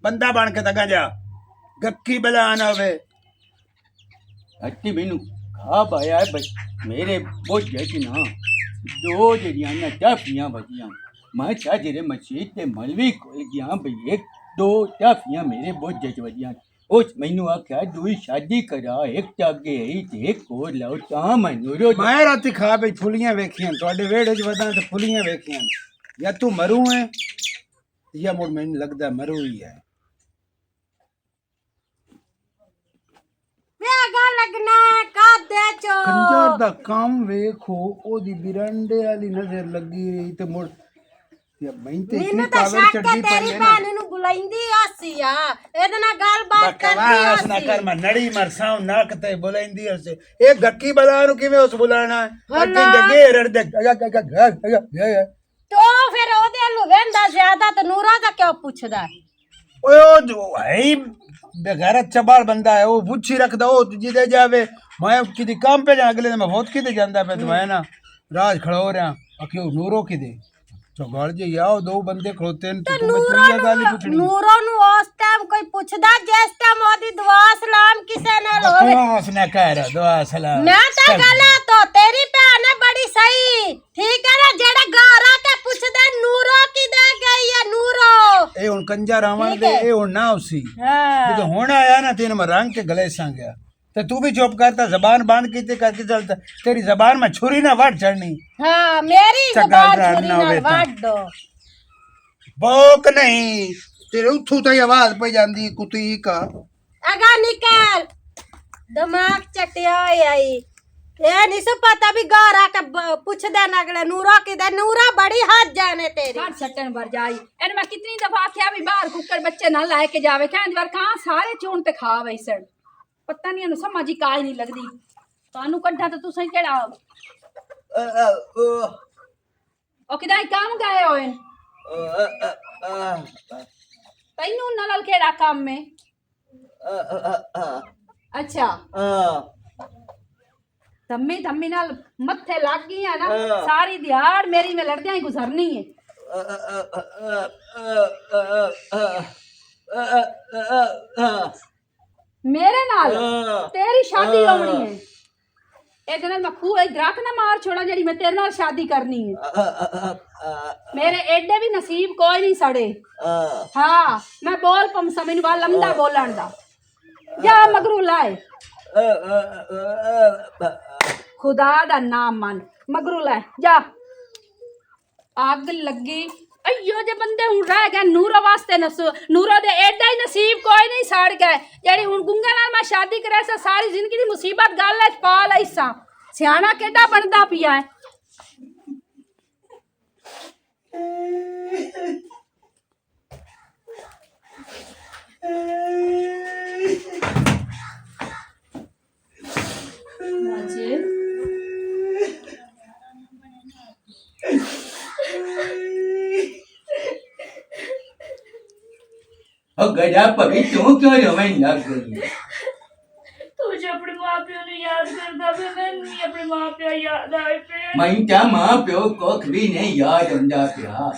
ਬੰਦਾ ਬਣ ਕੇ ਤਗਾ ਜਾ ਗੱਕੀ ਬਲਾ ਨਾ ਹੋਵੇ ਅੱਤੀ ਮੈਨੂੰ ਖਾ ਪਾਇਆ ਬਈ ਮੇਰੇ ਬੋਝੇ ਚ ਨਾ ਦੋ ਜਿਹੜੀਆਂ ਨਾ ਚਾਫੀਆਂ ਵਜੀਆਂ ਮੈਂ ਚਾਹ ਜਿਹੜੇ ਮਸਜਿਦ ਤੇ ਮਲਵੀ ਕੋਲ ਗਿਆ ਬਈ ਇੱਕ ਦੋ ਚਾਫੀਆਂ ਮੇਰੇ ਬੋਝੇ ਚ ਵਜੀਆਂ उस मैनू आख्या दूई शादी करा एक चागे ही ते एक होर लाओ तां मैं नूरो मैं राती खा पे फुलियां वेखियां तुहाडे वेड़े च वदां ते फुलियां वेखियां या तू मरू है या मुड़ मैनू लगदा मरू ही है ਵੇ ਗਾ ਲੱਗਣਾ ਕਾਦੇ ਚੋ ਕੰਜਰ ਦਾ ਕੰਮ ਵੇਖੋ ਉਹਦੀ ਬਿਰੰਡੇ ਵਾਲੀ ਨਜ਼ਰ ਲੱਗੀ ਰਹੀ ਤੇ ਮੁੜ ਤੇ ਮੈਂ ਤੇ ਇਤਨੀ ਮੈਨੂੰ ਤਾਂ ਪਾਵਰ ਸ਼ੱਕ ਹੈ ਚੜਦੀ ਤੇਰੀ ਪਈ ਹੈ ਨਾ ਭੈਣ ਨੂੰ ਬੁਲਾਈਂਦੀ ਆਸੀ ਆ ਇਹਦੇ ਨਾਲ ਗੱਲਬਾਤ ਬਕਵਾਸ ਨਾ ਕਰਦੀ ਕਰ ਆਸੀ ਮੈਂ ਨੜੀ ਮਰਸਾਂ ਨੱਕ ਤੇ ਬੁਲਾਈਂਦੀ ਹਸੇ ਇਹ ਗੱਕੀ ਬਲਾ ਨੂੰ ਕਿਵੇਂ ਉਸ ਬੁਲਾਣਾ ਅੱਗੇ ਜਗੇ ਰੜ ਦੇ ਤੋ ਫਿਰ ਉਹਦੇ ਨੂੰ ਵੇਂਦਾ ਜ਼ਿਆਦਾ ਤੇ ਨੂਰਾ ਦਾ ਕਿਉਂ ਪੁੱਛਦਾ ਓਏ ਉਹ ਜੋ ਹੈ ਹੀ ਬੇਗੈਰਤ ਚਬਾਲ ਬੰਦਾ ਹੈ ਉਹ ਪੁੱਛੀ ਰੱਖਦਾ ਉਹ ਜਿਹਦੇ ਜਾਵੇ ਮੈਂ ਕਿਤੇ ਕੰਮ पे ਜਾ ਅਗਲੇ ਦਿਨ ਮੈਂ ਬਹੁਤ ਕਿਤੇ ਜਾਂਦਾ ਪਿਆ ਤੇ ਮੈਂ ਨਾ ਰਾਜ ਖੜੋ ਰਿਆਂ ਅਖਿਓ ਨੂਰੋ ਕਿਤੇ ਚਗੜ ਜੇ ਆਓ ਦੋ ਬੰਦੇ ਖਲੋਤੇ ਨੇ ਤੂੰ ਬੱਚੀ ਗੱਲ ਹੀ ਪੁੱਛਣੀ ਨੂਰੋ ਨੂੰ ਉਸ ਟਾਈਮ ਕੋਈ ਪੁੱਛਦਾ ਜਿਸ ਟਾਈਮ ਉਹਦੀ ਦੁਆ ਸਲਾਮ ਕਿਸੇ ਨਾਲ ਹੋਵੇ ਬਕਵਾਸ ਨਾ ਕਰ ਦੁਆ ਸਲਾਮ ਮੈਂ ਤਾਂ ਗਲਤ ਹੋ ਤੇਰੀ ਭੈਣ ਹੈ ਬੜੀ ਸਹੀ ਠੀਕ ਹੈ ਨਾ ਜਿਹੜਾ ਘਰ ਆ ਕੇ ਪੁੱਛਦਾ ਨੂਰੋ ਕਿਦੇ ਗਈ ਹੈ ਨੂਰੋ ਇਹ ਹੁਣ ਕੰਜਾ ਰਾਵਣ ਦੇ ਇਹ ਹੁਣ ਨਾ ਉਸੀ ਹਾਂ ਜਦੋਂ ਹੁਣ ਆਇਆ ਨਾ ਤੈਨੂੰ ਮੈਂ ਰੰਗ ਕੇ ਗਲੇ ਸਾਂ ਗਿਆ ਤੇ ਤੂੰ ਵੀ ਚੁੱਪ ਕਰਤਾ ਜ਼ਬਾਨ ਬੰਦ ਕੀਤੀ करके चलता तेरी जबान में छुरी ना वट चढ़नी ਹਾਂ ਮੇਰੀ ਚੰਗਾ ਜ਼ਬਾਨ ਡਰ ਛੁਰੀ ਨਾ ਨਾਲ ਹੋਵੇ ਤਾਂ। ਵੱਢ ਦੋ भौक नहीं तेरे उठू तो आवाज पे जाती कुत्ती का ਅਗਾ ਨਿਕਲ ਦਿਮਾਗ ਚਟਿਆ ਹੋਇਆ ਈ ਇਹ ਨਹੀਂ ਸੋ ਪਤਾ ਵੀ ਘਰ ਆ ਕੇ ਪੁੱਛਦਾ ਨਾ ਅਗਲੇ ਨੂਰਾ ਕਿਦੇ ਨੂਰਾ ਬੜੀ ਹੱਦ ਜਾਣੇ ਤੇਰੀ ਘਰ ਸੱਟਣ ਵਰ ਜਾਈ ਇਹਨੇ ਮੈਂ ਕਿਤਨੀ ਦਫਾ ਆਖਿਆ ਵੀ ਬਾਹਰ ਕੁੱਕੜ ਬੱਚੇ ਨਾਲ ਲੈ ਕੇ ਜਾਵੇ ਕਹਿੰਦੀ ਵਾਰ ਕਾਂ ਸਾਰੇ ਚੂਣ ਤੇ ਖਾ ਵੈਸਣ ਪਤਾ ਨਹੀਂ ਇਹਨੂੰ ਸਮਝ ਹੀ ਕਾਜ ਨਹੀਂ ਲੱਗਦੀ ਤੁਹਾਨੂੰ ਕੱਢਾਂ ਤੇ ਤੁਸੀਂ ਕਿਹੜਾ ਉਹ ਕਿਦਾਂ ਕੰਮ ਗਏ ਹੋਏ ਤੈਨੂੰ ਨਾਲ ਕਿਹੜਾ ਕੰਮ ਹੈ ਅੱਛਾ ਧੰਮੀ ਨਾਲ ਮੱਥੇ ਲੱਗ ਗਈ ਆ ਨਾ ਸਾਰੀ ਦਿਹਾੜ ਮੇਰੀ ਮੈਂ ਲੜਦਿਆਂ ਹੀ ਗੁਜ਼ਰਨੀ ਹੈ ਮੇਰੇ ਨਾਲ ਤੇਰੀ ਸ਼ਾਦੀ ਹੋਣੀ ਹੈ ਇਹਦੇ ਨਾਲ ਮੈਂ ਖੂਹ ਦਰਖਤ ਨਾ ਮਾਰ ਛੋੜਾ ਜਿਹੜੀ ਮੈਂ ਤੇਰੇ ਨਾਲ ਸ਼ਾਦੀ ਕਰਨੀ ਹੈ ਮੇਰੇ ਐਡੇ ਵੀ ਨਸੀਬ ਕੋਈ ਨਹੀਂ ਸੜੇ ਹਾਂ ਮੈਂ ਬੋਲ ਪਮ ਸਮਝ ਵਾ ਲੰਮਦਾ ਬੋਲਣ ਦਾ ਜਾ ਮਗਰੂ ਲਾਏ खुदा दा नाम मन मगरू लै जा अग लगी अयो जे बंदे हुन रह गए नूरा वास्ते नूरा दे एडा ही नसीब कोई नहीं सड़ गए जेड़ी हुन गुंगे नाल मैं शादी करे सा सारी जिंदगी दी मुसीबत गल च पा लई सा सियाना केडा बनदा पिया है माजिद और गधा पभी तू क्यों रोने लग गई है? तू जो अपने माँ प्यो ने याद करता पे मैं नहीं अपने माँ प्यो याद आए पे मैं क्या मां प्यो को भी नहीं याद होंदा पिया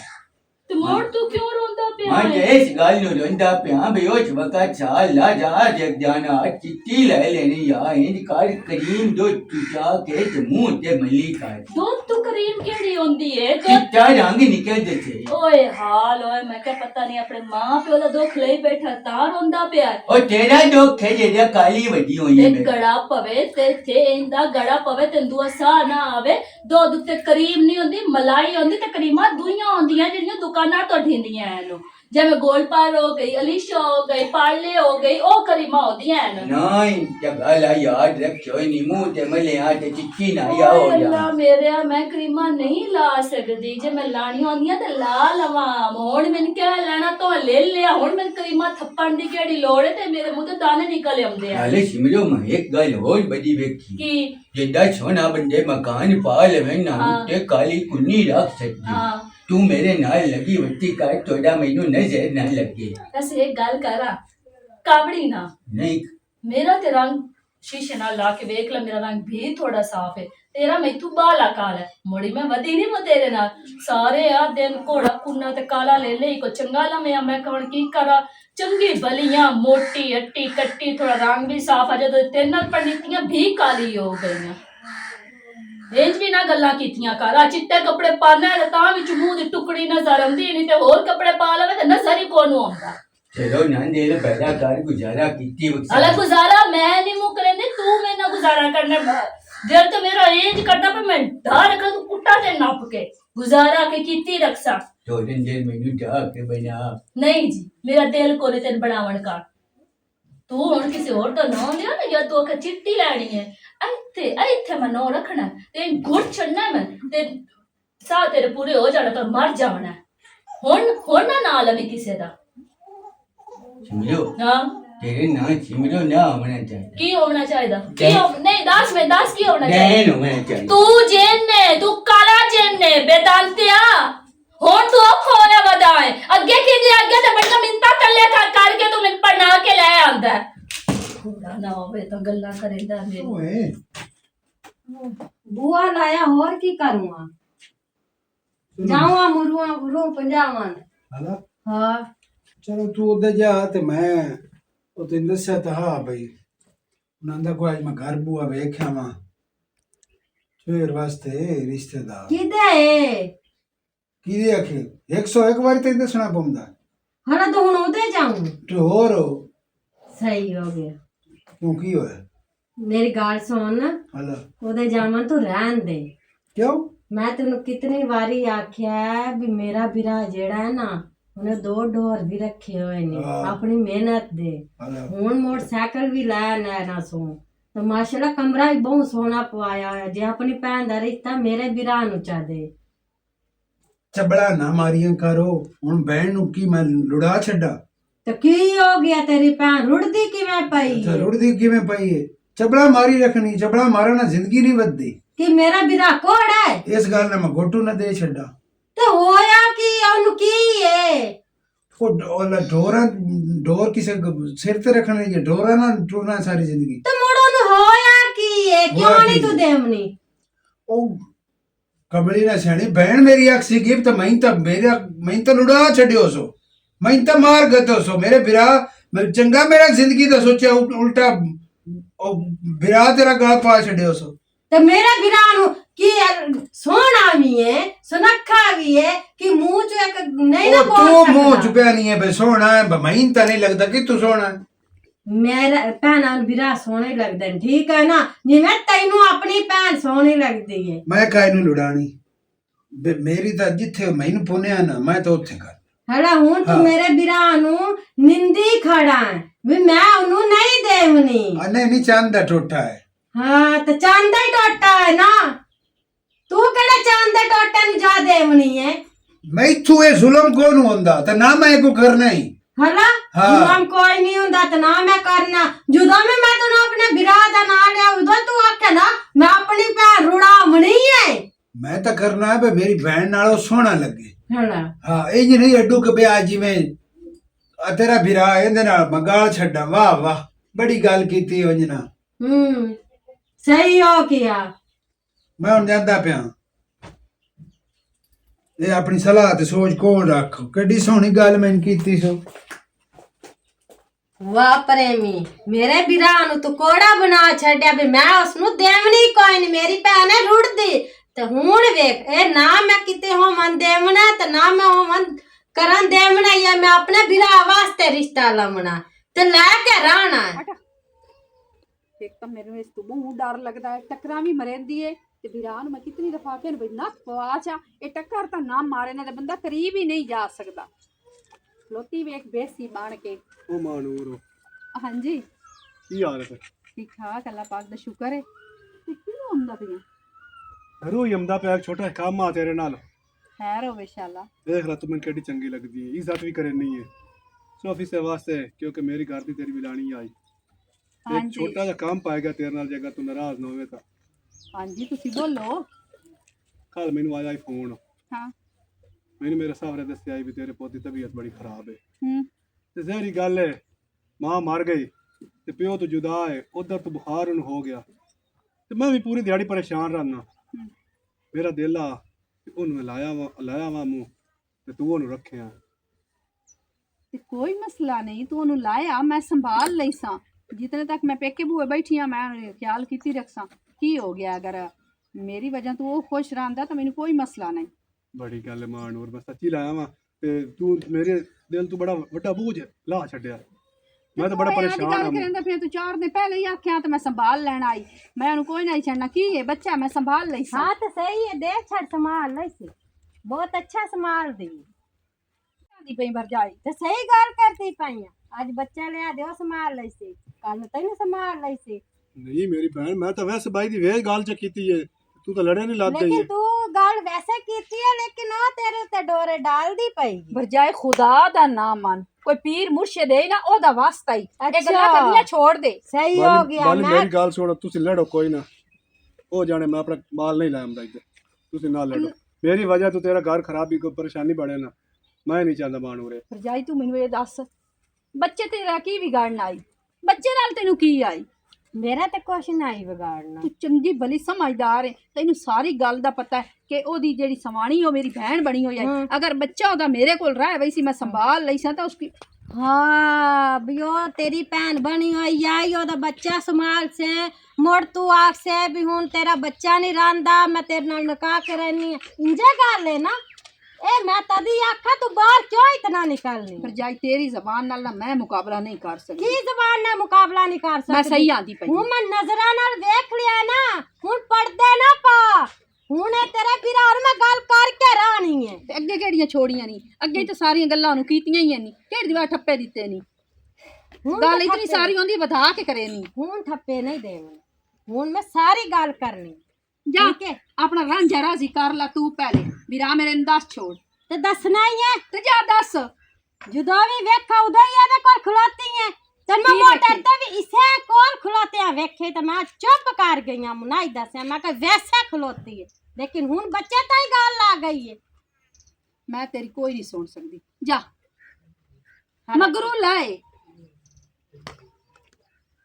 तो मोड़ तू क्यों रोंदा पे मैं ते इस गल नु रोंदा पिया भी उस वक्त साल ला जा जग जाना चिट्ठी ले लेनी या इंज कर करीम दो चुचा के ते मुंह ते मली कर दूध तू करीम केड़ी होंदी है तो चिट्टा रंग निकल जचे ओए हाल ओए मैं क्या पता नहीं अपने माँ प्यो दा दुख ले बैठा ता रोंदा पे और तेरा दुख है जेड़ा काली वडी होई ते है गड़ा पवे ते थे इंदा गड़ा पवे ते दुआ सा ना आवे दूध ते करीम नहीं होंदी मलाई होंदी ते करीमा दुइयां होंदियां जेड़ियां दुकानां तो ढिंदियां हैं जब गोलपार हो गई अलीशा हो गई पार्ले हो गई ओ करीमा होदियां हैं नहीं जब अला याद रखो नी मुंह ते मले आ ते चिट्ठी ना या हो जा अल्लाह मेरे मैं करीमा नहीं ला सकदी जे मैं लानी होंदियां ते ला लवा हुण मैन क्या लेना तो ले लिया हुण मैं करीमा थप्पण दी केड़ी लोड़ है ते मेरे मुंह ते दाने निकल आंदे हैं हाले सिमरो मैं एक गल और बड़ी वेखी कि जेड़ा सोना बंदे मकान पा लेवे ना हाँ। ते काली कुन्नी रख सकदी हां तू मेरे नाल लगी वट्टी कर तोड़ा मैनू नजर ना लगे बस एक गल करा कावड़ी ना नहीं मेरा ते रंग शीशे नाल ला के देख ला मेरा रंग भी थोड़ा साफ है तेरा मैथू बाला काला है मुड़ी मैं वधी नहीं मैं तेरे नाल सारे आ दिन घोड़ा कुन्ना ते काला ले ले को चंगा लमया मैं कौन की करा चंगी बलियां मोटी हट्टी कट्टी थोड़ा रंग भी साफ आ जदों तेरे नाल पंडितियां भी काली हो गईयां इंज भी ना गल्लां कीतियां कर आ चिट्टे कपड़े पाना है तां विच मुंह दी टुकड़ी नजर आंदी नहीं ते होर कपड़े पा लवे ते नजर ही कोनों आंदा चलो ना दिल पैदा कर गुजारा कीती अला गुजारा मैं नहीं मुकरे ने तू मेरे ना गुजारा करने दिल तो मेरा इंज करना पे मैं धार कर तू कुत्ता ते नाप के गुजारा के कीती रखसा तो दिन दिल मेनू जा के बना नहीं जी मेरा दिल को ने तेन बनावन का तू हुन किसी और तो नाम लिया ना या तू के चिट्ठी लेनी है ਇੱਥੇ ਮੈਂ ਨੋ ਰੱਖਣਾ ਤੇ ਗੁੱਟ ਛੱਡਣਾ ਮੈਂ ਤੇ ਸਾਹ ਤੇਰੇ ਪੂਰੇ ਹੋ ਜਾਣਾ ਤਾਂ ਮਰ ਜਾਵਣਾ ਹੁਣ ਨਾ ਨਾਲ ਲਵੀ ਕਿਸੇ ਦਾ सिमरो ਹਾਂ तेरे ना सिमरो ना होना चाहिए ਕੀ ਹੋਣਾ ਚਾਹੀਦਾ ਨਹੀਂ ਦੱਸ ਕੀ ਹੋਣਾ ਚਾਹੀਦਾ जैन होना चाहिए ਤੂੰ ਜੈਨ ਨੇ ਤੂੰ ਕਾਲਾ ਜੈਨ ਨੇ ਬੇਦਾਂਤਿਆ ਹੁਣ ਤੂੰ ਔਖਾ ਹੋਇਆ ਵਧਾਏ ਅੱਗੇ ਕੀ ਦੇ ਅੱਗੇ ਤੇ ਬੰਦਾ ਮਿੰਤਾ ਕੱਲੇ ਕਰਕੇ ਤੂੰ ਮੈਨੂੰ ਪੜਨਾ ਕੇ ਲੈ ਆਂਦਾ ਖੁਦਾ ਨਾ ਹੋਵੇ ਤਾਂ ਗੱਲਾਂ ਕਰੇਂਦਾ ਮੇਰੇ ओए बुआ लाया और की करूँगा जाऊँगा मुरुआ रू पंजावन हला हाँ चलो तू उधर जा ते मैं ਉਹ ਤੈਨੂੰ ਦੱਸਿਆ ਤਾਂ ਹਾਂ ਬਈ ਉਹਨਾਂ ਦਾ ਕੋਈ ਅੱਜ ਮੈਂ ਘਰ ਬੂਆ ਵੇਖਿਆ ਵਾਂ ਸਵੇਰ ਵਾਸਤੇ ਰਿਸ਼ਤੇਦਾਰ किदे ਕਿਹਦੇ ਆਖੇ 101 ਵਾਰੀ ਤੈਨੂੰ ਦੱਸਣਾ ਪਉਂਦਾ हरा तो हूँ उधर जाऊँ ਤੇ ਹੋਰ सही हो गया ਕਿਉਂ ਕੀ ਹੋਇਆ मेरी गाल सुन ਹਲਾ उधर जावन तू रहन दे ਕਿਉਂ मैं तेन कितनी बारी आख्या है भी मेरा बिरा जेड़ा है ना उन्हें 2 ढोर भी रखे हुए ने हाँ। अपनी मेहनत दे ਹਲਾ हूं मोटरसाइकिल भी लाया ना सो तो माशाल्लाह कमरा भी बहुत सोहना पवाया है जे अपनी भैन दा रिश्ता मेरे बिरा नु चा दे ਚਬੜਾ ਨਾ ਮਾਰੀਆਂ ਕਰੋ ਹੁਣ ਬਹਿਣ ਨੂੰ ਕੀ ਮੈਂ ਲੁੜਾ ਛੱਡਾ तो की हो गया तेरी भैन रुड़दी किवें पई ਤੇ ਰੁੜਦੀ ਕਿਵੇਂ ਪਈ ਏ ਚਬੜਾ ਮਾਰੀ ਰੱਖਣੀ ਚਬੜਾ ਮਾਰਨ ਨਾਲ ਜ਼ਿੰਦਗੀ ਨਹੀਂ ਵੱਧਦੀ कि मेरा बिरा कोड़ है ਇਸ ਗੱਲ ਨਾਲ ਮੈਂ ਗੋਟੂ ਨਾ ਦੇ ਛੱਡਾ तो होया की ओनु की है ਉਹ ਢੋਰ ਕਿਸੇ ਸਿਰ ਤੇ ਰੱਖਣੇ ਜੇ ਢੋਰਾਂ ਨਾਲ ਟੁਰਨਾ ਸਾਰੀ ਜ਼ਿੰਦਗੀ तो मुड़ो नु होया की है क्यों होया नहीं की तू देवनी ਉਹ ਕਮਲੀ ਨਾ ਸਿਆਣੀ ਭੈਣ ਮੇਰੀ ਅੱਖ ਸੀ ਗਿਫਟ ਮੈਂ ਤਾਂ ਲੁੜਾ ਛੱਡਿਓ ਸੋ ਮੈਂ ਤਾਂ ਮਾਰ ਗਤੋ ਸੋ ਮੇਰੇ ਬਿਰਾ ਮੈਂ ਚੰਗਾ ਮੇਰਾ ਜ਼ਿੰਦਗੀ ਦਾ ਸੋਚਿਆ ਉਲਟਾ ਉਹ ਬਿਰਾ ਤੇਰਾ ਗਾਲ ਪਾ ਛੱਡਿਓ ਸੋ तो मेरा बिरा नु की सोना भी है सुनखा भी है कि मुंह जो एक नहीं ना ਉਹ बोल ਤੂੰ ਮੂੰਹ सकता ਚੁੱਕਿਆ ਨਹੀਂ ਹੈ ਬਈ ਸੋਹਣਾ ਹੈ ਮੈਂ ਤਾਂ ਨਹੀਂ ਲੱਗਦਾ ਕਿ ਤੂੰ ਸੋਹਣਾ ਹੈ मेरा भैन बिरा सोहने लगदे न, ठीक है ना जिवें तैनू अपनी भैन सोहनी लगदी है ਮੈਂ ਕਾਇ ਨੂੰ ਲੁੜਾਣੀ ਮੇਰੀ ਤਾਂ ਜਿੱਥੇ ਮੈਨੂੰ ਪੁੰਨਿਆ ਨਾ ਮੈਂ ਤਾਂ ਉੱਥੇ ਕਰ हड़ा हूं तू हाँ। मेरे बिरा नु निंदी खड़ा है भी मैं ओनू नहीं देवनी ਅਨੇ ਨਹੀਂ ਚਾਹੁੰਦਾ ਟੋਟਾ ਹੈ हाँ तो चांदा ही टोटा है ना तू केड़े चांदे टोटे नु जा देवनी है ਮੈਥੋਂ ਇਹ ਜ਼ੁਲਮ ਕੌਣ ਹੁੰਦਾ ਤਾਂ ਨਾ ਮੈਂ ਕੋ ਕਰਨਾ ਹੀ हला हाँ। हम कोई नहीं हुंदा तो ना मैं करना जुदा में मैं तो ना अपने बिरा दा ना लिया उदो तू आखे ना मैं अपनी भैन रुड़ावनी है ਮੈਂ ਤਾਂ ਕਰਨਾ ਹੈ ਵੀ ਮੇਰੀ ਭੈਣ ਨਾਲ ਉਹ ਸੋਹਣਾ ਲੱਗੇ हला ਹਾਂ ਇਹ ਜੀ ਨਹੀਂ ਅੱਡੂ ਕਿ ਬਿਆ ਜਿਵੇਂ ਆ ਤੇਰਾ ਬਿਰਾ ਇਹਦੇ ਨਾਲ ਮਗਾਲ ਛੱਡਾਂ ਵਾਹ ਵਾਹ ਬੜੀ ਗੱਲ ਕੀਤੀ ਉਹ ਜਨਾ सही हो किया ਮੈਂ ਹੁਣ ਜਾਂਦਾ ਪਿਆ ਇਹ ਆਪਣੀ ਸਲਾਹ ਤੇ ਸੋਚ ਕੋਲ ਰੱਖ ਕਿੱਡੀ ਸੋਹਣੀ ਗੱਲ ਮੈਂ ਕੀਤੀ ਸੋ वाह प्रेमी मेरे बिरा नु तू कोड़ा बना छड्या भी मैं उसनु देवनी कोई नहीं मेरी भैन है रुड़दी ते हुण वेख ए ना मैं किते हो मन देवना ते ना मैं हो मन करन देवना या मैं अपने बिरा वास्ते रिश्ता लमना ते लेके रहना है एक तो मेरे इस तो बहुत डर लगता है टकरा भी मरेंदी है ते बिरान मैं कितनी दफा के भाई नक पवा चा ये टक्कर तो ना मारे ना ते बंदा करीब ही नहीं जा सकता लोती वेख बेसी बाण के ਉਹ ਮਾਨੂਰ हाँ जी ਕੀ ਹਾਲ ਹੈ ਫਿਰ ठीक ठाक अल्लाह पाक दा शुक्र है ते क्यों हुंदा पिया ਹਰੋ ਯਮਦਾ ਪਿਆ ਇੱਕ ਛੋਟਾ ਕੰਮ ਆ ਤੇਰੇ ਨਾਲ खैर हो इंशाल्लाह ਦੇਖ ਲੈ ਤੂੰ ਮੈਨੂੰ ਕਿਹੜੀ ਚੰਗੀ ਲੱਗਦੀ ਹੈ ਇੱਜ਼ਤ ਵੀ ਕਰਨੀ ਹੈ ਸੋ ਆਫਿਸ ਦੇ ਵਾਸਤੇ ਕਿਉਂਕਿ ਮੇਰੀ ਘਰ ਦੀ ਤੇਰੀ ਬਿਲਾਣੀ ਆਈ हाँ ਇੱਕ जी ਛੋਟਾ ਜਿਹਾ ਕੰਮ ਪਾਏਗਾ ਤੇਰੇ ਨਾਲ ਜੇ ਅਗਰ ਤੂੰ ਨਾਰਾਜ਼ ਨਾ ਹੋਵੇ ਤਾਂ हाँ जी तुसी बोलो ਕੱਲ ਮੈਨੂੰ ਆਇਆ ਫੋਨ हाँ ਮੈਨੂੰ ਮੇਰੇ ਸਾਹਮਣੇ ਦੱਸਿਆ ਵੀ ਤੇਰੇ ਪੁੱਤ ਦੀ ਤਬੀਅਤ ਬੜੀ ਖਰਾਬ ਹੈ हम्म ਤੇ ਜ਼ਹਿਰੀ ਗੱਲ ਹੈ ਮਾਂ ਮਰ ਗਈ ਤੇ ਪਿਓ ਤੋਂ ਜੁਦਾ ਹੈ ਉਧਰ ਤੋਂ ਬੁਖਾਰ ਉਹਨੂੰ ਹੋ ਗਿਆ ਤੇ ਮੈਂ ਵੀ ਪੂਰੀ ਦਿਹਾੜੀ ਪਰੇਸ਼ਾਨ ਰਹਿਣਾ ਮੇਰਾ ਦਿਲ ਆ ਕਿ ਉਹਨੂੰ ਮੈਂ ਲਾਇਆ ਵਾ ਮੂੰਹ ਤੇ ਤੂੰ ਉਹਨੂੰ ਰੱਖਿਆ ते कोई मसला नहीं तू ओनू लाया मैं संभाल लई सा जितने तक मैं पेके बुए बैठी हाँ मैं ख्याल कीती रख सा की हो गया अगर मेरी वजह तू वो खुश रहा तो मैनू कोई मसला नहीं बड़ी गल है मां नूर मैं सच्ची लाया वा ਤੇ ਤੂੰ ਮੇਰੇ ਦਿਲ ਤੋਂ ਬੜਾ ਵੱਡਾ ਬੋਝ ਲਾ ਛੱਡਿਆ। ਮੈਂ ਤਾਂ ਬੜਾ ਪਰੇਸ਼ਾਨ ਹਾਂ। ਕਹਿੰਦਾ ਫਿਰ ਤੂੰ 4 ਦਿਨ ਪਹਿਲੇ ਹੀ ਆਖਿਆ ਤੇ ਮੈਂ ਸੰਭਾਲ ਲੈਣ ਆਈ। ਮੈਂ ਉਹਨੂੰ ਕੋਈ ਨਹੀਂ ਛੱਡਣਾ, ਕੀ ਹੈ ਬੱਚਾ, मैं संभाल ਲਈ ਸੀ। हाँ तो सही है, देख छड़ संभाल लई सी, बहुत अच्छा संभाल दी। ਦੀ ਪਈ ਭਰਜਾਈ तो सही गल करती पाई, आज बच्चा लिया दे संभाल लई सी, कल तैनू संभाल लई सी। ਨਹੀਂ ਮੇਰੀ ਭੈਣ, ਮੈਂ ਤਾਂ ਵੈਸੇ ਬਾਈ ਦੀ ਵੇਖ ਗੱਲ ਚ ਕੀਤੀ ਏ, ਤੂੰ ਤਾਂ ਲੜਿਆ ਨਹੀਂ ਲੱਗ ਗਈ लेकिन ਏ। तू गल वैसे कीती है, लेकिन ओ तेरे ते डोरे डाल दी पईगी। ਭਰਜਾਈ ਖੁਦਾ ਦਾ ਨਾਮ ਮੰਨ, ਕੋਈ ਪੀਰ ਮੁਰਸ਼ਿਦ ਹੈ ਨਾ ਉਹਦਾ ਵਾਸਤਾ ਹੀ ਇਹ ਅੱਛਾ। ਗੱਲਾਂ ਕਰਨੀਆਂ ਛੋੜ ਦੇ। सही हो गया। ਗੱਲ मैं ਮੇਰੀ ਗੱਲ ਸੁਣੋ, ਤੁਸੀਂ ਲੜੋ ਕੋਈ ਨਾ, ਉਹ ਜਾਣੇ ਮੈਂ ਆਪਣਾ ਮਾਲ ਨਹੀਂ ਲਾਉਂਦਾ ਇੱਧਰ, ਤੁਸੀਂ ਨਾ ਲੜੋ। ਮੇਰੀ ਵਜ੍ਹਾ ਤੋਂ ਤੇਰਾ ਘਰ ਖਰਾਬ ਵੀ ਕੋਈ ਪਰੇਸ਼ਾਨੀ ਬਣੇ ਨਾ, ਮੈਂ ਨਹੀਂ ਚਾਹੁੰਦਾ ਬਾਣ ਉਰੇ। ਭਰਜਾਈ ਤੂੰ ਮੈਨੂੰ ਇਹ ਦੱਸ, ਬੱਚੇ ਤੇਰਾ ਕੀ ਵਿਗਾੜਨ ਆਈ? ਬੱਚੇ ਨਾਲ ਤੈਨੂੰ ਕੀ ਆਈ? मेरा तो कुछ नहीं बिगाड़ना। ਤੂੰ ਚੰਗੀ ਭਲੀ ਸਮਝਦਾਰ ਹੈ, ਤੈਨੂੰ ਸਾਰੀ ਗੱਲ ਦਾ ਪਤਾ ਹੈ ਕਿ ਉਹਦੀ ਜਿਹੜੀ ਸਵਾਣੀ ਉਹ ਮੇਰੀ ਭੈਣ ਬਣੀ ਹੋਈ ਹੈ। ਅਗਰ ਬੱਚਾ ਉਹਦਾ ਮੇਰੇ ਕੋਲ ਰਹਿ ਵਈ ਸੀ, ਮੈਂ ਸੰਭਾਲ ਲਈ ਸਾਂ ਤਾਂ ਉਸकी हाँ भी ओ तेरी भैन बनी हुई आई, ओदा बच्चा संभाल से, मुड़ तू आख से भी हुन तेरा बच्चा नहीं रंदा, मैं तेरे नाल निकाह करनी है, इंजे गल है ना। ए मैं तदी आखा तू बाहर क्यों इतना निकलनी? ਭਰਜਾਈ ਤੇਰੀ ਜ਼ਬਾਨ ਨਾਲ ਨਾ ਮੈਂ ਮੁਕਾਬਲਾ ਨਹੀਂ ਕਰ ਸਕਦੀ। की जबान ना मुकाबला नहीं कर सकती? ਮੈਂ ਸਹੀ ਆਂਦੀ ਪਈ। हूं मैं नजरा नाल देख लिया ना, हुन पर्दे ना पा, हुन ए तेरे फिर और मैं गल करके रानी है। ਤੇ ਅੱਗੇ ਕਿਹੜੀਆਂ ਛੋੜੀਆਂ ਨਹੀਂ, ਅੱਗੇ ਤਾਂ ਸਾਰੀਆਂ ਗੱਲਾਂ ਉਹਨੂੰ ਕੀਤੀਆਂ ਹੀ ਨਹੀਂ, ਕਿਹੜੀ ਦੀਵਾਰ ਠੱਪੇ ਦਿੱਤੇ ਨਹੀਂ। हुन ਗੱਲ तो ਇਤਨੀ ठप्पे- ਸਾਰੀ ਹੁੰਦੀ ਵਧਾ ਕੇ ਕਰੇ ਨਹੀਂ। हुन ठप्पे नहीं देवे, हुन मैं सारी गल करनी। ਜਾ ठीक है, ਆਪਣਾ ਰਾਂਝਾ ਰਾਜ਼ੀ ਕਰ ਲਾ ਤੂੰ ਪਹਿਲੇ, ਵੀਰਾ ਮੇਰੇ ਨੂੰ ਦੱਸ ਛੋੜ ते दसना ही है। ਤੇ ਜਾ ਦੱਸ। ਜਦੋਂ ਵੀ ਵੇਖਾ ਉਦੋਂ ਹੀ ਇਹਦੇ ਕੋਲ ਖਲੋਤੀ ਹੈ, ਤੇ ਮੈਂ ਕੀ ਮੋਟਰ ਵੇਖੀ? ਤੇ ਵੀ ਇਸੇ ਕੋਲ ਖਲੋਤੇ ਆ ਵੇਖੇ ਤੇ ਮੈਂ ਚੁੱਪ ਕਰ ਗਈਆਂ, ਮੁਨਾਈ ਦੱਸਿਆ ਮੈਂ ਕਿ ਵੈਸੇ ਖਲੋਤੀ ਹੈ, ਲੇਕਿਨ ਹੁਣ ਬੱਚੇ ਤਾਂ ਹੀ ਗੱਲ ਆ ਗਈ ਹੈ। ਮੈਂ ਤੇਰੀ ਕੋਈ ਨਹੀਂ ਸੁਣ ਸਕਦੀ, ਜਾ ਮਗਰੋਂ ਲਾਏ।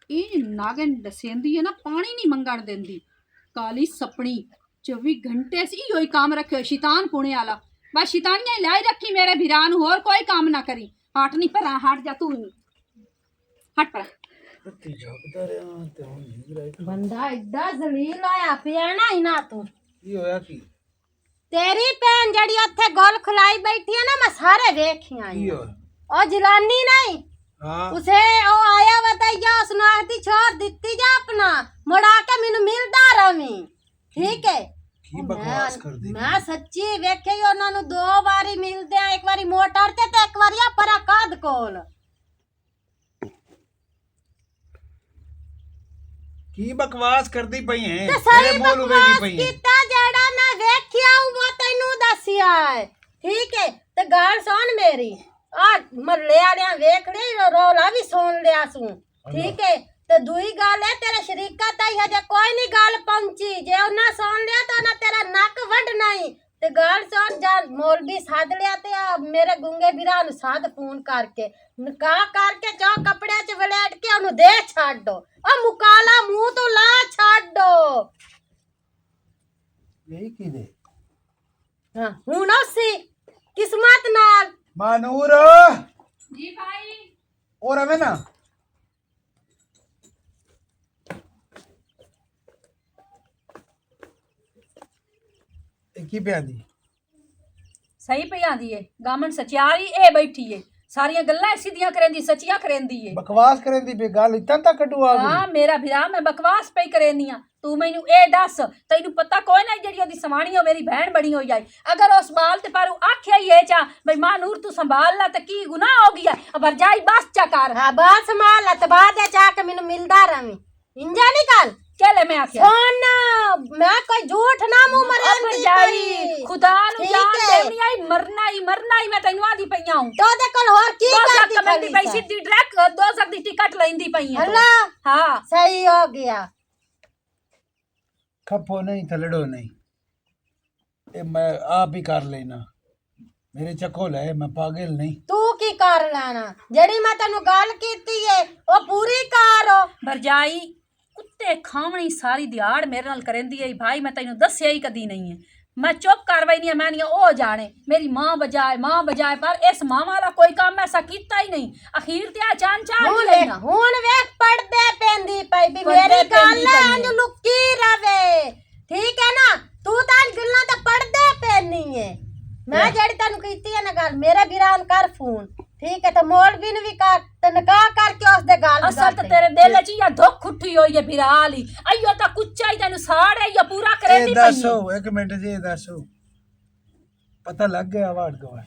ਇਹ ਨਾਗਨ ਦਸੇਂਦੀ ਹੈ ਨਾ, ਪਾਣੀ ਨਹੀਂ ਮੰਗਣ ਦਿੰਦੀ, ਕਾਲੀ ਸਪਣੀ 24 ਘੰਟੇ ਸੀ ਉਹੀ ਕੰਮ ਰੱਖਿਓ, ਸ਼ੈਤਾਨ ਪੁਣੇ ਵਾਲਾ। ਬਸ ਸ਼ੈਤਾਨੀਆਂ ਹੀ ਲਾਈ ਰੱਖੀ ਮੇਰੇ ਵੀਰਾਂ ਨੂੰ, ਹੋਰ ਕੋਈ ਕੰਮ ਨਾ ਕਰੀ। ਹਟ ਨਹੀਂ ਪਰਾਂ, ਹਟ ਜਾ ਤੂੰ ਵੀ, ਹਟ ਪਰਾਂ। ਰੱਤੀ ਜਾਗਦਾ ਰਿਹਾ ਤੇ ਹੁਣ ਨੀਂਦ ਰਹੀ। ਬੰਦਾ ਏਡਾ ਜ਼ਲੀਲ ਹੋਇਆ ਪਿਆ ਨਾ ਇਹਨਾਂ ਤੋਂ। ਕੀ ਹੋਇਆ ਕੀ? ਤੇਰੀ ਭੈਣ ਜਿਹੜੀ ਉੱਥੇ ਗੋਲ ਖੁਲਾਈ ਬੈਠੀ ਹੈ ਨਾ, ਮੈਂ ਸਾਰੇ ਵੇਖੀਆਂ ਕੀ ਈ। ਹੋਇਆ? ਉਹ ਜਲਾਨੀ नहीं, हाँ उसे ओ आया बताइया उसने आती छोड़ दित्ती जा अपना, मुड़ा के मैनू मिलदा रवी। ठीक है, की बकवास कर दी। मैं सच्ची वेखे ਉਹਨਾਂ ਨੂੰ 2 ਵਾਰੀ ਮਿਲਦੇ ਆ, ਇੱਕ ਵਾਰੀ ਮੋਟਰ ਤੇ ਤੇ ਇੱਕ ਵਾਰੀ ਆ ਪਰਾ ਕਾਦ ਕੋਲ। ਕੀ ਬਕਵਾਸ ਕਰਦੀ ਪਈ ਹੈ? ਤੇ ਸਹੀ ਤੇਰੇ ਮੂੰਹ ਲੁਵੇਗੀ ਬਕਵਾਸ ਪਈ ਹੈ। ਕੀਤਾ ਜਿਹੜਾ ਮੈਂ ਵੇਖਿਆ ਉਹ ਤੈਨੂੰ ਦੱਸਿਆ ਹੈ। ਠੀਕ ਹੈ, ਤੇ ਗੱਲ ਸੁਣ ਮੇਰੀ, ਆ ਮੱਲੇ ਵਾਲਿਆਂ ਵੇਖ ਲਈ ਰੌਲਾ ਵੀ ਸੁਣ ਲਿਆ ਸੂ। ਠੀਕ ਹੈ, ਤੇ ਦੂਈ ਗੱਲ ਹੈ ਤੇਰੇ ਸ਼ਰੀਕਾ ਤਾਈ ਹਜੇ ਕੋਈ ਨਹੀਂ ਗੱਲ ਪਹੁੰਚੀ, ਜੇ ਉਹਨਾਂ ਸੁਣ ਲਿਆ ਤਾਂ ਉਹਨਾਂ ਤੇਰਾ ਨੱਕ ਵੱਢਣਾ ਹੀ। ਤੇ ਗੱਲ ਸੁਣ, ਜਾਂ ਮੌਲਵੀ ਸਾਧ ਲਿਆ ਤੇ ਆ ਮੇਰੇ ਗੁੰਗੇ ਵੀਰਾਂ ਨੂੰ ਸਾਧ ਫੋਨ ਕਰਕੇ ਨਿਕਾਹ ਕਰਕੇ ਚਾ ਕੱਪੜਿਆਂ 'ਚ ਵਲੇਟ ਕੇ ਉਹਨੂੰ ਦੇ ਛੱਡੋ, ਉਹ ਮੁਕਾਲਾ ਮੂੰਹ ਤੋਂ ਲਾ ਛੱਡੋ। यही की दे ਹਾਂ ਹੁਣ ਉਸੇ ਕਿਸਮਤ ਨਾਲ। मानूर जी भाई, और हमें ना की पे आंदी ਸਹੀ ਪਈ ਆਂਦੀ ਏ ਗਾਮਨ ਸਚਿਆਰੀ ਇਹ ਬੈਠੀ ਏ, ਸਾਰੀਆਂ ਗੱਲਾਂ ਸਿੱਧੀਆਂ ਕਰੇਂਦੀ, ਸੱਚੀਆਂ ਕਰੇਂਦੀ ਏ। बकवास करें दी पे गाल इतना तक कटू आ गई। ਹਾਂ ਮੇਰਾ ਵੀਰਾ, ਮੈਂ ਬਕਵਾਸ ਪਈ ਕਰੇਂਦੀ ਆ। ਤੂੰ ਮੈਨੂੰ ਇਹ ਦੱਸ, ਤੈਨੂੰ ਪਤਾ ਕੋਈ ਨਾ ਜਿਹੜੀ ਉਹਦੀ ਸਵਾਣੀ ਉਹ ਮੇਰੀ ਭੈਣ ਬਣੀ ਹੋਈ ਆਈ, ਅਗਰ ਉਸ ਬਾਲ ਤੇ ਪਰ ਆਖਿਆ ਹੀ ਇਹ ਚਾ ਬਈ ਮਾਂ ਨੂਰ ਤੂੰ ਸੰਭਾਲ ਲਾ ਤੇ ਕੀ ਗੁਨਾਹ ਹੋ ਗਿਆ? ਵਰਜਾਈ ਬਸ ਚਾ ਕਰ। ਹਾਂ ਬਾਤ ਸੰਭਾਲ ਤੇ ਬਾਅਦ ਵਿੱਚ ਆ ਕੇ ਮੈਨੂੰ ਮਿਲਦਾ ਰਵੀ, ਇੰਜਾ ਨਹੀਂ ਗੱਲ ਚਲੇ ਮੈਂ ਆਖਿਆ ਸੁਣ, ਮੈਂ ਕੋਈ ਝੂਠ ਨਾ ਮੂੰਹ ਮਰਿਆਂਦੀ ਵਰਜਾਈ ਖੁਦਾ ਨੂੰ ਠੀਕ ਜਾਨ ਹੈ। ਦੇਣੀ ਆਈ, ਮਰਨਾ ਹੀ ਮੈਂ ਤੈਨੂੰ ਆਦੀ ਪਈਆਂ ਹੂੰ। ਤੋ ਦੇ ਕੋਲ ਹੋਰ ਕੀ ਕਰਦੀ ਕਮੈਂਦੀ ਪਈ ਖੜੀ ਸਿੱਧੀ ਡਾਇਰੈਕਟ 200 ਦੀ ਟਿਕਟ ਲੈਂਦੀ ਪਈ ਆ ਤੂੰ। ਅੱਲਾ ਹਾਂ ਸਹੀ ਹੋ ਗਿਆ। खपो नहीं थलड़ो नहीं, ये मैं आप ही कर लेना, मेरे चकोल है, मैं पागल नहीं। ਤੂੰ ਕੀ ਕਰ ਲੈਣਾ? ਜਿਹੜੀ ਮੈਂ ਤੈਨੂੰ ਗੱਲ ਕੀਤੀ ਏ ਉਹ ਪੂਰੀ ਕਰ। ਵਰਜਾਈ ਕੁੱਤੇ ਖਾਵਣੀ ਸਾਰੀ ਦਿਹਾੜ ਮੇਰੇ ਨਾਲ ਕਰੇਂਦੀ ਏ ਭਾਈ, ਮੈਂ ਤੈਨੂੰ ਦੱਸਿਆ ਹੀ ਕਦੀ ਨਹੀਂ ਹੈ। ਮੈਂ ਚੁੱਪ ਕਰਵਾਈ ਨਹੀਂ, ਮੈਂ ਨਹੀਂ ਉਹ ਜਾਣੇ ਮੇਰੀ ਮਾਂ ਬਜਾਏ, ਪਰ ਇਸ ਮਾਂ ਵਾਲਾ ਕੋਈ ਕੰਮ ਐਸਾ ਕੀਤਾ ਹੀ ਨਹੀਂ। ਅਖੀਰ ਤੇ ਆ ਚਾਂਚਾ ਹੁਣ ਵੇਖ ਪੜਦੇ ਪੈਂਦੀ ਪਈ ਵੀ ਪੜ੍ਹਦੇ ਮੇਰੀ ਗੱਲ ਪੈਂਦੀ ਪਈ ਏ। ਅੰਜ ਲੁਕੀ ਰਵੇ। ਠੀਕ ਹੈ ਨਾ, ਤੂੰ ਤਾਂ ਗੱਲਾਂ ਤੇ ਪੜਦੇ ਪੈਣੀ ਏ। ਮੈਂ ਜਿਹੜੀ ਤੈਨੂੰ ਕੀਤੀ ਹੈ ਨਾ ਗੱਲ, ਮੇਰੇ खुट्टी होई है बिराली अयो ता कुच्चा ही तेनु साड़े यो पूरा ए करे नहीं दसो एक मिनट जी दसो पता लग गया वार्ड गवार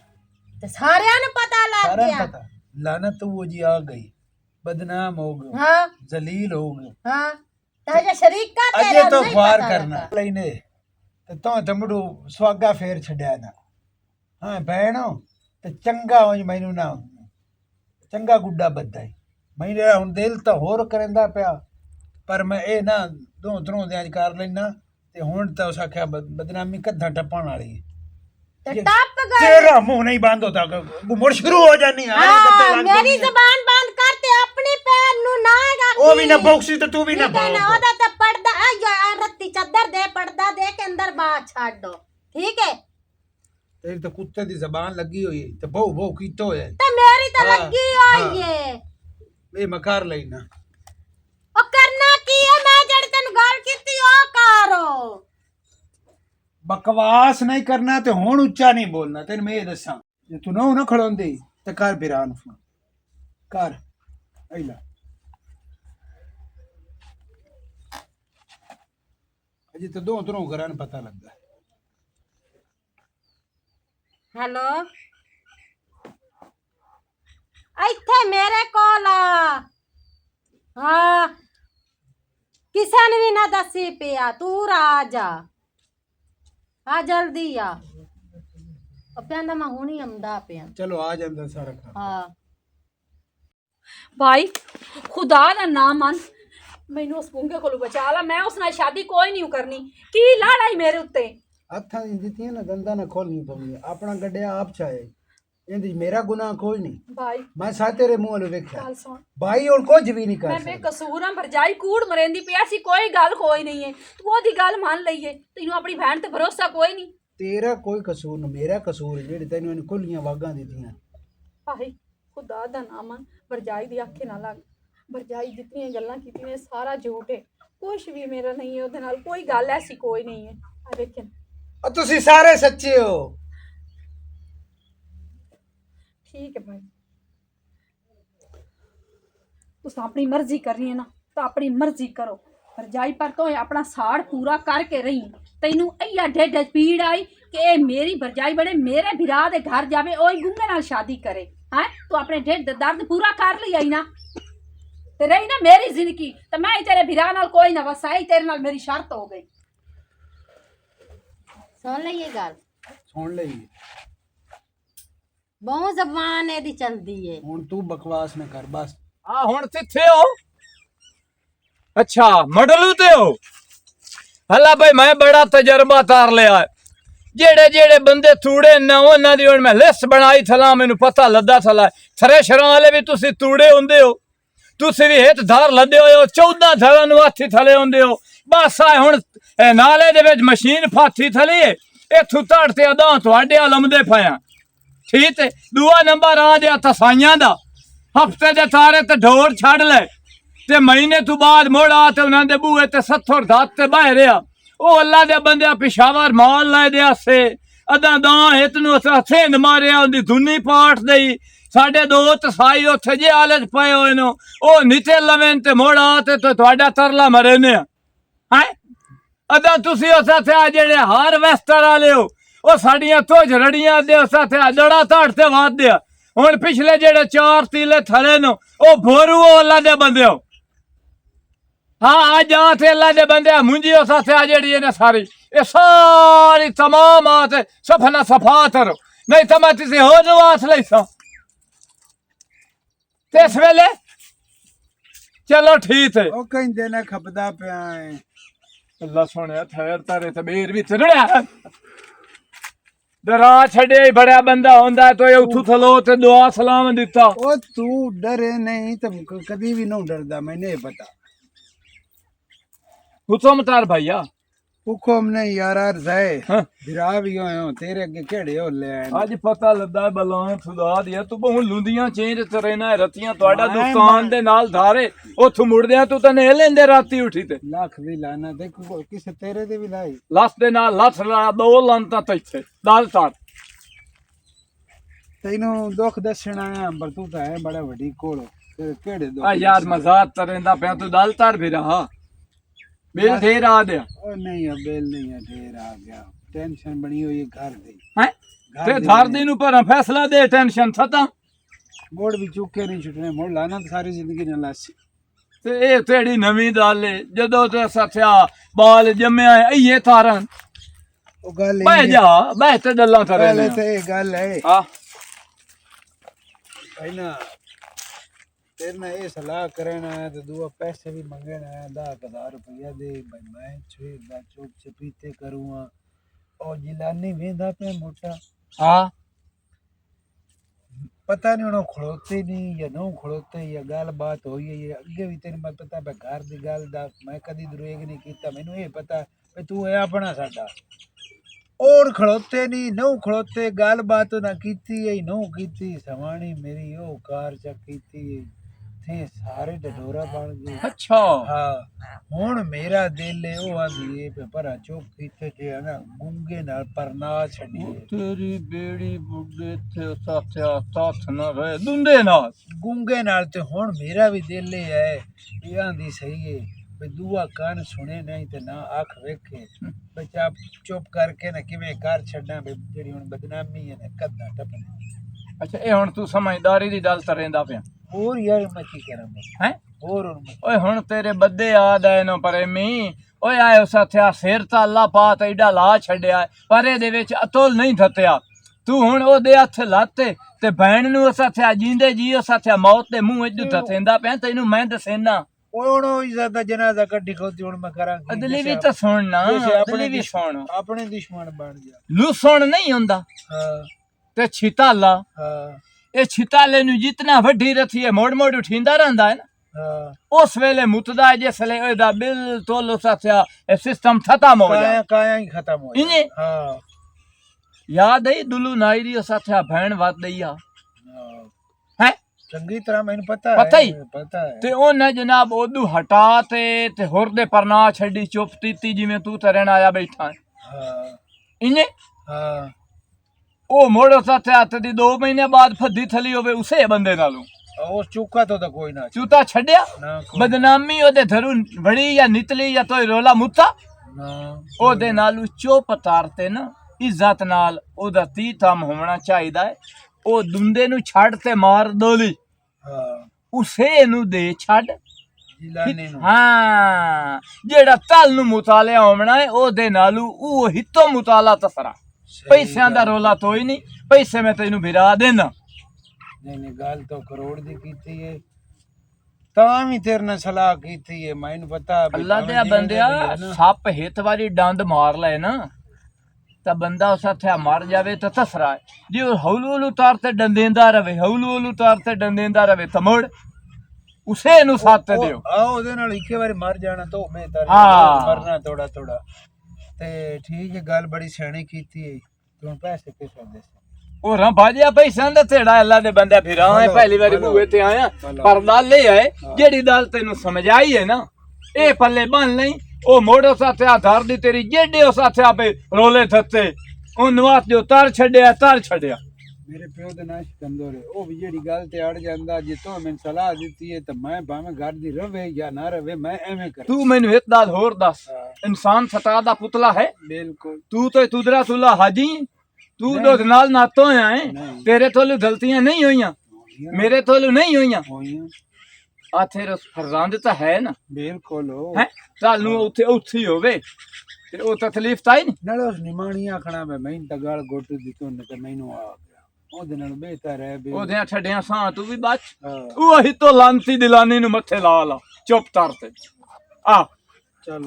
ते सारियां नु पता लग सारा गया पता लानत वो जी आ गई बदनाम हो गए हाँ जलील हो गए हाँ ताजा शरीक का अजे तेरा तो नहीं फार पता करना लगा। लेने तो तमड़ू स्वागा फेर छड्या ना हाँ भैणो ते चंगा हो मैनू ना चंगा गुड्डा बधाई मैंने हुन दिल तो होर करेंदा पिया पर मैं ए ना दो त्रों दे अज कर लेना ते हुन तो उस आख्या बदनामी कद्दा टप्पण वाली है ते टप गए तेरा मुंह नहीं बंद होता मुड़ शुरू हो जानी हाँ मेरी जबान बंद करते अपनी पैर नु ना रखी ओ भी ना बॉक्सी तो तू भी ना ठीक है ना ओदा ते पर्दा आ रत्ती चादर दे पर्दा दे के अंदर बात छाड़ दो ठीक है तेरी तो कुत्ते दी जबान लगी हुई है ते बहु बहु कीतो है ते मेरी तो हाँ, लगी हुई है ए मकार लेना ओ करना की है मैं जड़ तन गल कीती ओ करो बकवास नहीं करना ते हुन उच्चा नहीं बोलना तेन मैं दसा जे तू ना खड़ोंदी ते कर बिरान फोन कर आइला अजे तो दो त्रों घरां पता लगदा हेलो ਇੱਥੇ ਮੇਰੇ ਕੋਲ ਆ ਹਾਂ ਕਿਸੇ ਨੇ ਵੀ ਨਾ ਦੱਸੀ ਪਿਆ ਤੂੰ ਆ ਜਾ ਆ ਜਲਦੀ ਆ ਅੱਪਿਆਂ ਦਾ ਮੈਂ ਹੁਣੀ ਆਉਂਦਾ ਪਿਆ चलो आ जांदा सारा काम ਹਾਂ भाई खुदा दा नाम मन मैनू उस गुंगे को बचा ला मैं उस नाल शादी कोई नहीं करनी की लाड़ा ही मेरे उत्ते हत्थां दी दित्तियां ना दंदां ना खोलनी पवंदी अपना गड्ढिया आप चाहे इंदी मेरा गुनाह कोई नहीं भाई मैं सा तेरे मुंह वाले वेख्या गल सुन भाई और कुछ भी नहीं कर मैं सकदा बेकसूर हां भरजाई कूड़ मरेंदी पिया सी कोई गल कोई नहीं है तू ओदी गल मान लईए तैनू अपनी बहन ते भरोसा कोई नहीं तेरा कोई कसूर नहीं मेरा कसूर है जेड़ी तैनू इन खुलियां वागां दित्तियां भाई खुदा दा नाम मन भरजाई दी आखे ना लग भरजाई जितनी गल्लां कीतियां ने सारा झूठ है कुछ भी मेरा नहीं है ओदे नाल कोई गल ऐसी कोई नहीं है आ देखें और तुसी सारे सच्चे हो ठीक है भाई तुस अपनी मर्जी करनी है ना तो अपनी मर्जी करो भरजाई पर तो अपना साड़ पूरा करके रही तैनू अया ढेड पीड़ आई कि ए मेरी भरजाई बड़े मेरे बिरा दे घर जावे ओई गुंगे नाल शादी करे हैं तू अपने ढेड दर्द पूरा कर ली आई ना ते रही ना मेरी जिंदगी तो मैं तेरे बिरा नाल कोई ना वसाई तेरे नाल मेरी शर्त हो गई सुन ले ये गल सुन ले बहुत जबान एदी चलदी है हुन तू बकवास ना कर बस आ हुन किथे हो अच्छा मडलू ते हो हला भाई मैं बड़ा तजर्बा तार लिया जेड़े जेड़े बंदे तूड़े ना उन्हां दी हुन मैं लिस्ट बनाई थला मैनू पता लद्दा थला थ्रेशरां वाले भी तुसी तूड़े हुंदे हो तुसी भी हित धार लदे हो 14 थलां नूं हाथी थले हुंदे हो बस आ हुन नाले दे विच मशीन फाथी थली इथों तड़ ते अदां तुहाडे आलमदे पया ठीक है दूआ नंबर आ गया तसाइयां दा हफ्ते दे तारे ते ढोर छड़ ले ते महीने तू बाद मुड़ आ ते उन्हां दे बूहे ते सत्थर दात ते बाहर रहा ओ अल्लाह दे बंदे पिशावर माल लै दे आसे अदा दां हित नु हथेंद मारिया उंदी धुनी पाट दई साडे दो तसाई उत्थे जे आले च पए होए नो ओ नीचे लवेन ते मुड़ आ ते तुहाडा तरला मरे ने हैं अदा तुसी उस हथे आ जेड़े हारवेस्टर वाले हो ओ साड़ियां तोज रड़ियां दे उस हथे जड़ा ताड़ ते वाद दिया हुन पिछले जेड़े 4 तीले थले नो ओ भोरू अल्लाह दे बंदे हो हाँ आ जा थे अल्लाह दे बंदे मुंजी उस हथे आ जेड़ी ने सारी ये सारी तमाम आत सफना सफा करो नहीं तो मैं किसी होर वास लईसा ते इस वेले चलो ठीक है ओ कहंदे ने खपदा पिया है अल्लाह सोने ठहर तारे ते बेर भी चढ़या डरा छड़े बड़ा बंदा होंदा तो ये उठू थलो ते दुआ सलाम दिता ओ तू डरे नहीं तो कभी भी नहीं डरदा मैंने पता हुकुम तार भैया हुकुम नहीं यार जाए हाँ। बिरा भी होए हो तेरे अगे केड़े हो ले आज पता लद्दा बलां खुदा दिया तू बहु लुंदियां चेंज तरना रतियां ਤੁਹਾਡਾ मैं- दुकान दे नाल धारे उथों मुड़दे तू तो ने लेंदे राती उठी ते लाख दी लाना देखो किसे तेरे दे भी लाई लस दे नाल लस ला दो लंता तैथे दल तार तैनू दुख दसना है पर तू तो है बड़ा वड्डी कोल ਕਿਹੜੇ ਦੋ ਆ ਯਾਰ ਮਜ਼ਾਕ ਕਰੇਂਦਾ ਪਿਆ ਤੂੰ ਦਲ ਤਰ ਵੀ ਰਹਾ ਬਿਲ ਫੇਰ ਆ ਗਿਆ ਉਹ ਨਹੀਂ ਬੇਲ ਨਹੀਂ ਹੈ, ਢੇਰ ਆ ਗਿਆ। ਟੈਨਸ਼ਨ ਬਣੀ ਹੋਈ ਹੈ ਘਰ ਦੀ। ਹੈ ਤੇ ਧਰਦੀ ਨੂੰ ਪਰ ਫੈਸਲਾ ਦੇ ਟੈਨਸ਼ਨ ਥਤਾ ਮੋੜ ਵੀ ਚੁੱਕੇ ਨਹੀਂ ਛੁੱਟਣੇ, ਮੋੜ ਲਾਣਾ ਤਾਂ ਸਾਰੀ ਜ਼ਿੰਦਗੀ ਨਾਲ ਲਾਸੀ। ਤੇ ਇਹ ਤੇਰੀ ਨਵੀਂ ਗੱਲ ਏ ਜਦੋਂ ਤੇ ਸਥਿਆ ਬਾਲ ਜੰਮਿਆ ਇਹ ਤਾਰਨ ਉਹ ਗੱਲ ਬਹਿ ਜਾ ਬਹਿ ਤੇ ਗੱਲਾਂ ਕਰੇ ਪਹਿਲੇ ਤੇ ਇਹ ਗੱਲ ਹੈ ਹਾਂ ਪਹਿਲਾਂ ਤੇਰੇ ਨਾਲ ਇਹ ਸਲਾਹ ਕਰਨਾ ਹੈ ਤੇ ਦੂਆ ਪੈਸੇ ਵੀ ਮੰਗਣਾ ਹੈ 10,000 रुपया दे भाई मैं छुए दा चुप चपीते करूँगा और जिलानी वेंदा पे मोटा ਹਾਂ पता नहीं उन्होंने खड़ोते नहीं या नहीं खड़ोते या गल बात हुई है ये अगे भी तेरी मैं पता पे घर दी गल दा मैं कदी दुरेग नहीं कीता मैनू ये पता पे तू है अपना साडा और खड़ोते नहीं नौ खड़ोते गल बात ना कीती है नौ कीती सवानी मेरी ओ कार चक कीती है थे सारे डडोरा बन गए ਅੱਛਾ हाँ हुण मेरा दिल है ओ आंदी है पे पर चुप कीते जे है ना गुंगे नाल परना छड़िए ਤੇਰੀ ਬੇੜੀ ਬੁੱਢੇ ਤੇ ਸਾਥਿਆ ਸਾਥ ਨਾ ਰਹੇ ਦੁੰਦੇ ਨਾਲ गुंगे नाल ते हुण मेरा भी दिल है ये आंदी सही है भी दुआ कान सुने नहीं ते ना आँख वेखे बच्चा चुप करके ना किवें कर छड्डा भी जेड़ी हुण बदनामी है ना कदा टपने ਅੱਛਾ ਇਹ ਹੁਣ ਤੂੰ ਸਮਝਦਾਰੀ ਦੀ ਗੱਲ ਕਰੇਂਦਾ ਪਿਆ और यार मैं की करा ਹੈ और ਓਏ ਹੁਣ ਤੇਰੇ ਬੱਦੇ ਯਾਦ ਆਏ ਨੋ ਪ੍ਰੇਮੀ ਓਏ ਆਇਓ ਸਾਥਿਆ ਸਿਰ ਤਾਂ ਅੱਲਾ ਪਾ ਤੇ ਏਡਾ ਲਾ ਛੱਡਿਆ ਪਰ ਇਹਦੇ ਵਿੱਚ ਅਤੁਲ ਨਹੀਂ ਥਤਿਆ ਤੂੰ ਹੁਣ ਉਹਦੇ ਹੱਥ ਲਾਤੇ ਤੇ ਭੈਣ ਨੂੰ ਸਾਥਿਆ ਜਿੰਦੇ ਜੀਓ ਸਾਥਿਆ ਮੌਤ ਦੇ ਮੂੰਹ ਇਦੋਂ ਥਤੇਂਦਾ ਪਿਆ ਤੈਨੂੰ ਮੈਂ ਦੱਸੇਨਾ ओनो इज्जत जनाजा कड्डी खोती हुण मैं करा ਅਦਲੀ ਵੀ ਤਾਂ ਸੁਣਨਾ ਅਦਲੀ ਵੀ ਸੁਣ अपने दुश्मन बन गया ਲੂ ਸੁਣ ਨਹੀਂ ਹੁੰਦਾ हाँ ਤੇ ਛਿਤਾਲਾ हाँ ਇਹ ਛਿਤਾਲੇ ਨੂੰ ਜਿਤਨਾ ਵੱਡੀ ਰਥੀ ਹੈ ਮੋੜ ਮੋੜ ਉਠਿੰਦਾ ਰਹਿੰਦਾ ਹੈ ਨਾ हाँ ਉਸ ਵੇਲੇ ਮੁਤਦਾ ਜਿਸ ਵੇਲੇ ਇਹਦਾ ਬਿਲਕੁਲ ਸਾਥਿਆ ਇਹ ਸਿਸਟਮ ਖਤਮ ਹੋ काया ਗਿਆ काया ही खत्म हो इन्हें? गया हाँ ਯਾਦ ਹੈ ਦੁਲੂ ਨਾਇਰੀ ਸਾਥਿਆ ਭੈਣ ਵੱਧ ਗਈ ਆ हाँ। ਹੈ चंगी तरह मैंने पता पता ही? पता है ਤੇ ਉਹਨੇ ਜਨਾਬ ਉਦੋਂ ਹਟਾ ਤੇ ਹੋਰ ਦੇ ਪਰਨਾ ਛੱਡੀ ਚੁੱਪ ਤੀਤੀ ਜਿਵੇਂ ਤੂੰ ਤਰਣ ਆਇਆ ਬੈਠਾ हाँ ਇਨੇ हाँ ਉਹ ਮੋੜੋ ਸਾਥਿਆ ਤੇ ਦੀ 2 ਮਹੀਨੇ ਬਾਅਦ ਫੱਦੀ ਥਲੀ ਹੋਵੇ ਉਸੇ ਬੰਦੇ ਨਾਲੋਂ और चुका तो कोई ना ਚੂਤਾ ਛੱਡਿਆ ना कोई ਬਦਨਾਮੀ ਉਹਦੇ ਧਰੂ ਵੜੀ ਜਾਂ ਨਿਤਲੀ ਜਾਂ ਤੋਈ ਰੋਲਾ ਮੁੱਤਾ ना ਉਹਦੇ ਨਾਲੋਂ ਚੁੱਪ ਤਾਰਤੇ ਨਾ ਇੱਜ਼ਤ ਨਾਲ ਉਹਦਾ ਤੀਤਮ ਹੋਣਾ ਚਾਹੀਦਾ ਹੈ ਉਹ ਦੁੰਦੇ ਨੂੰ ਛੱਡ ਤੇ ਮਾਰ ਦੋਲੀ हाँ ਉਸੇ ਨੂੰ ਦੇ ਛੱਡ जिलाने नु ਹਾਂ ਜਿਹੜਾ ਤਲ ਨੂੰ ਮੁਤਾਲਿਆ ਹੋਣਾ ਹੈ ਉਹਦੇ ਨਾਲੋਂ ਉਹ ਹਿੱਤੋਂ ਮੁਤਾਲਾ ਤਸਰਾ सही ਪੈਸਿਆਂ ਦਾ ਰੋਲਾ ਤੋਈ ਨਹੀਂ ਪੈਸੇ ਮੈਂ ਤੈਨੂੰ ਵਿਰਾ ਦੇਣਾ नहीं गाल तो करोड़ दी कीती है ਤਾਂ ਵੀ ਤੇਰੇ ਨਾਲ ਸਲਾਹ ਕੀਤੀ ਹੈ ਮੈਨੂੰ ਪਤਾ ਵੀ ਅੱਲਾ ਭਾਵੇਂ ਦੇ ਜਿਵੇਂ ਬੰਦਿਆ ਵੀ ਹੈ ਨਾ। ਸੱਪ ਹਿੱਤ ਵਾਲੀ ਡੰਡ ਮਾਰ ਲੈ ਨਾ ਤਾਂ ਬੰਦਾ ਉਸ ਹੱਥਿਆ ਮਰ ਜਾਵੇ ਤਾਂ ਤਸਰਾ ਹੈ ਜੇ ਉਹ ਹੌਲੂ ਹੌਲੂ ਤਾਰ ਤੇ ਡੰਡੇਂਦਾ ਰਵੇ ਹੌਲੂ ਹੌਲੂ ਤਾਰ ਤੇ ਡੰਡੇਂਦਾ ਰਵੇ ਤਾਂ ਮੁੜ ਉਸੇ ਨੂੰ ਸੱਤ ਦਿਓ ਆ ਉਹਦੇ ਨਾਲ ਇੱਕੇ ਵਾਰੀ ਮਰ ਜਾਣਾ ਤਾਂ ਮੈਂ ਤਾਂ ਹਾਂ। ਮਰਨਾ ਥੋੜਾ ਥੋੜਾ ਤੇ ਠੀਕ ਹੈ ਗੱਲ ਬੜੀ ਸਿਆਣੀ ਕੀਤੀ ਹੈ ਤੂੰ ਪੈਸੇ ਕਿਸ ਦੇ ਉਹ ਰਾਂ ਬਾਜਿਆ ਪੈਸਿਆਂ ਦਾ ਥੇੜਾ ਅੱਲਾ ਦੇ ਬੰਦੇ ਫਿਰਾਂ ਹੈ ਪਹਿਲੀ ਵਾਰੀ ਬੂਏ ਤੇ ਆਇਆ ਪਰ ਗੱਲ ਇਹ ਹੈ ਜਿਹੜੀ ਗੱਲ ਤੈਨੂੰ ਸਮਝ ਆਈ ਹੈ ਨਾ ਇਹ ਪੱਲੇ ਬੰਨ ਲਈ ਉਹ ਮੋੜੋ ਸਾਥਿਆ ਧਰ ਦੀ ਤੇਰੀ ਜਿਹੜੇ ਉਹ ਸਾਥਿਆ ਪੇ ਰੋਲੇ ਥੱਤੇ ਉਹ ਨਵਾਸ ਜੋ ਤਰ ਛੱਡਿਆ ਮੇਰੇ ਪਿਓ ਦੇ ਨਾਲ ਸ਼ਿਕੰਦਰ ਹੈ ਉਹ ਵੀ ਜਿਹੜੀ ਗੱਲ ਤੇ ਅੜ ਜਾਂਦਾ ਜੇ ਤੂੰ ਮੈਨੂੰ ਸਲਾਹ ਦਿੱਤੀ ਹੈ ਤਾਂ ਮੈਂ ਭਾਵੇਂ ਘਰ ਦੀ ਰਵੇ ਜਾਂ ਨਾ ਰਵੇ ਮੈਂ ਐਵੇਂ ਕਰ ਤੂੰ ਮੈਨੂੰ ਇੱਕ ਗੱਲ ਹੋਰ ਦੱਸ ਇਨਸਾਨ ਸਤਾ ਦਾ ਪੁਤਲਾ ਹੈ ਬਿਲਕੁਲ ਤੂੰ ਤੇ ਤੁਦਰਾ ਸੁਲਾ ਹਾਜੀ ਤੂੰ ਦੁੱਧ ਨਾਲ ਨਾਤੋਂ ਆਇਆ ਹੈ ਤੇਰੇ ਤੋਂ ਗਲਤੀਆਂ ਨਹੀਂ ਹੋਈਆਂ ਮੇਰੇ ਤੋਂ ਨਹੀਂ ਹੋਈਆਂ ਹੋਈਆਂ ਆ ਤੇਰੇ ਫਰਜ਼ੰਦ ਤਾਂ ਹੈ ਨਾ ਬਿਲਕੁਲ ਹੈ ਚੱਲ ਨੂੰ ਉੱਥੇ ਹੋਵੇ ਤੇ ਉਹ ਤਕਲੀਫ ਤਾਂ ਹੀ ਨਹੀਂ ਨਾਲ ਉਸ ਨਿਮਾਣੀ ਆਖਣਾ ਮੈਂ ਤਾਂ ਗਾਲ ਗੋਟ ਦਿੱਤੀ ਉਹਨੇ ਤੇ ਮੈਨੂੰ ਆ ਗਿਆ ਉਹਦੇ ਨਾਲ ਬਿਹਤਰ ਹੈ ਵੀ ਉਹਦੇ ਛੱਡਿਆ ਸਾਂ ਤੂੰ ਵੀ ਬਚ ਹਾਂ। ਉਹ ਹੀ ਤੋਂ ਲਾਂਤੀ ਦਿਲਾਨੀ ਨੂੰ ਮੱਥੇ ਲਾ ਲਾ ਚੁੱਪ ਤਰ ਤੇ ਆ ਚੱਲ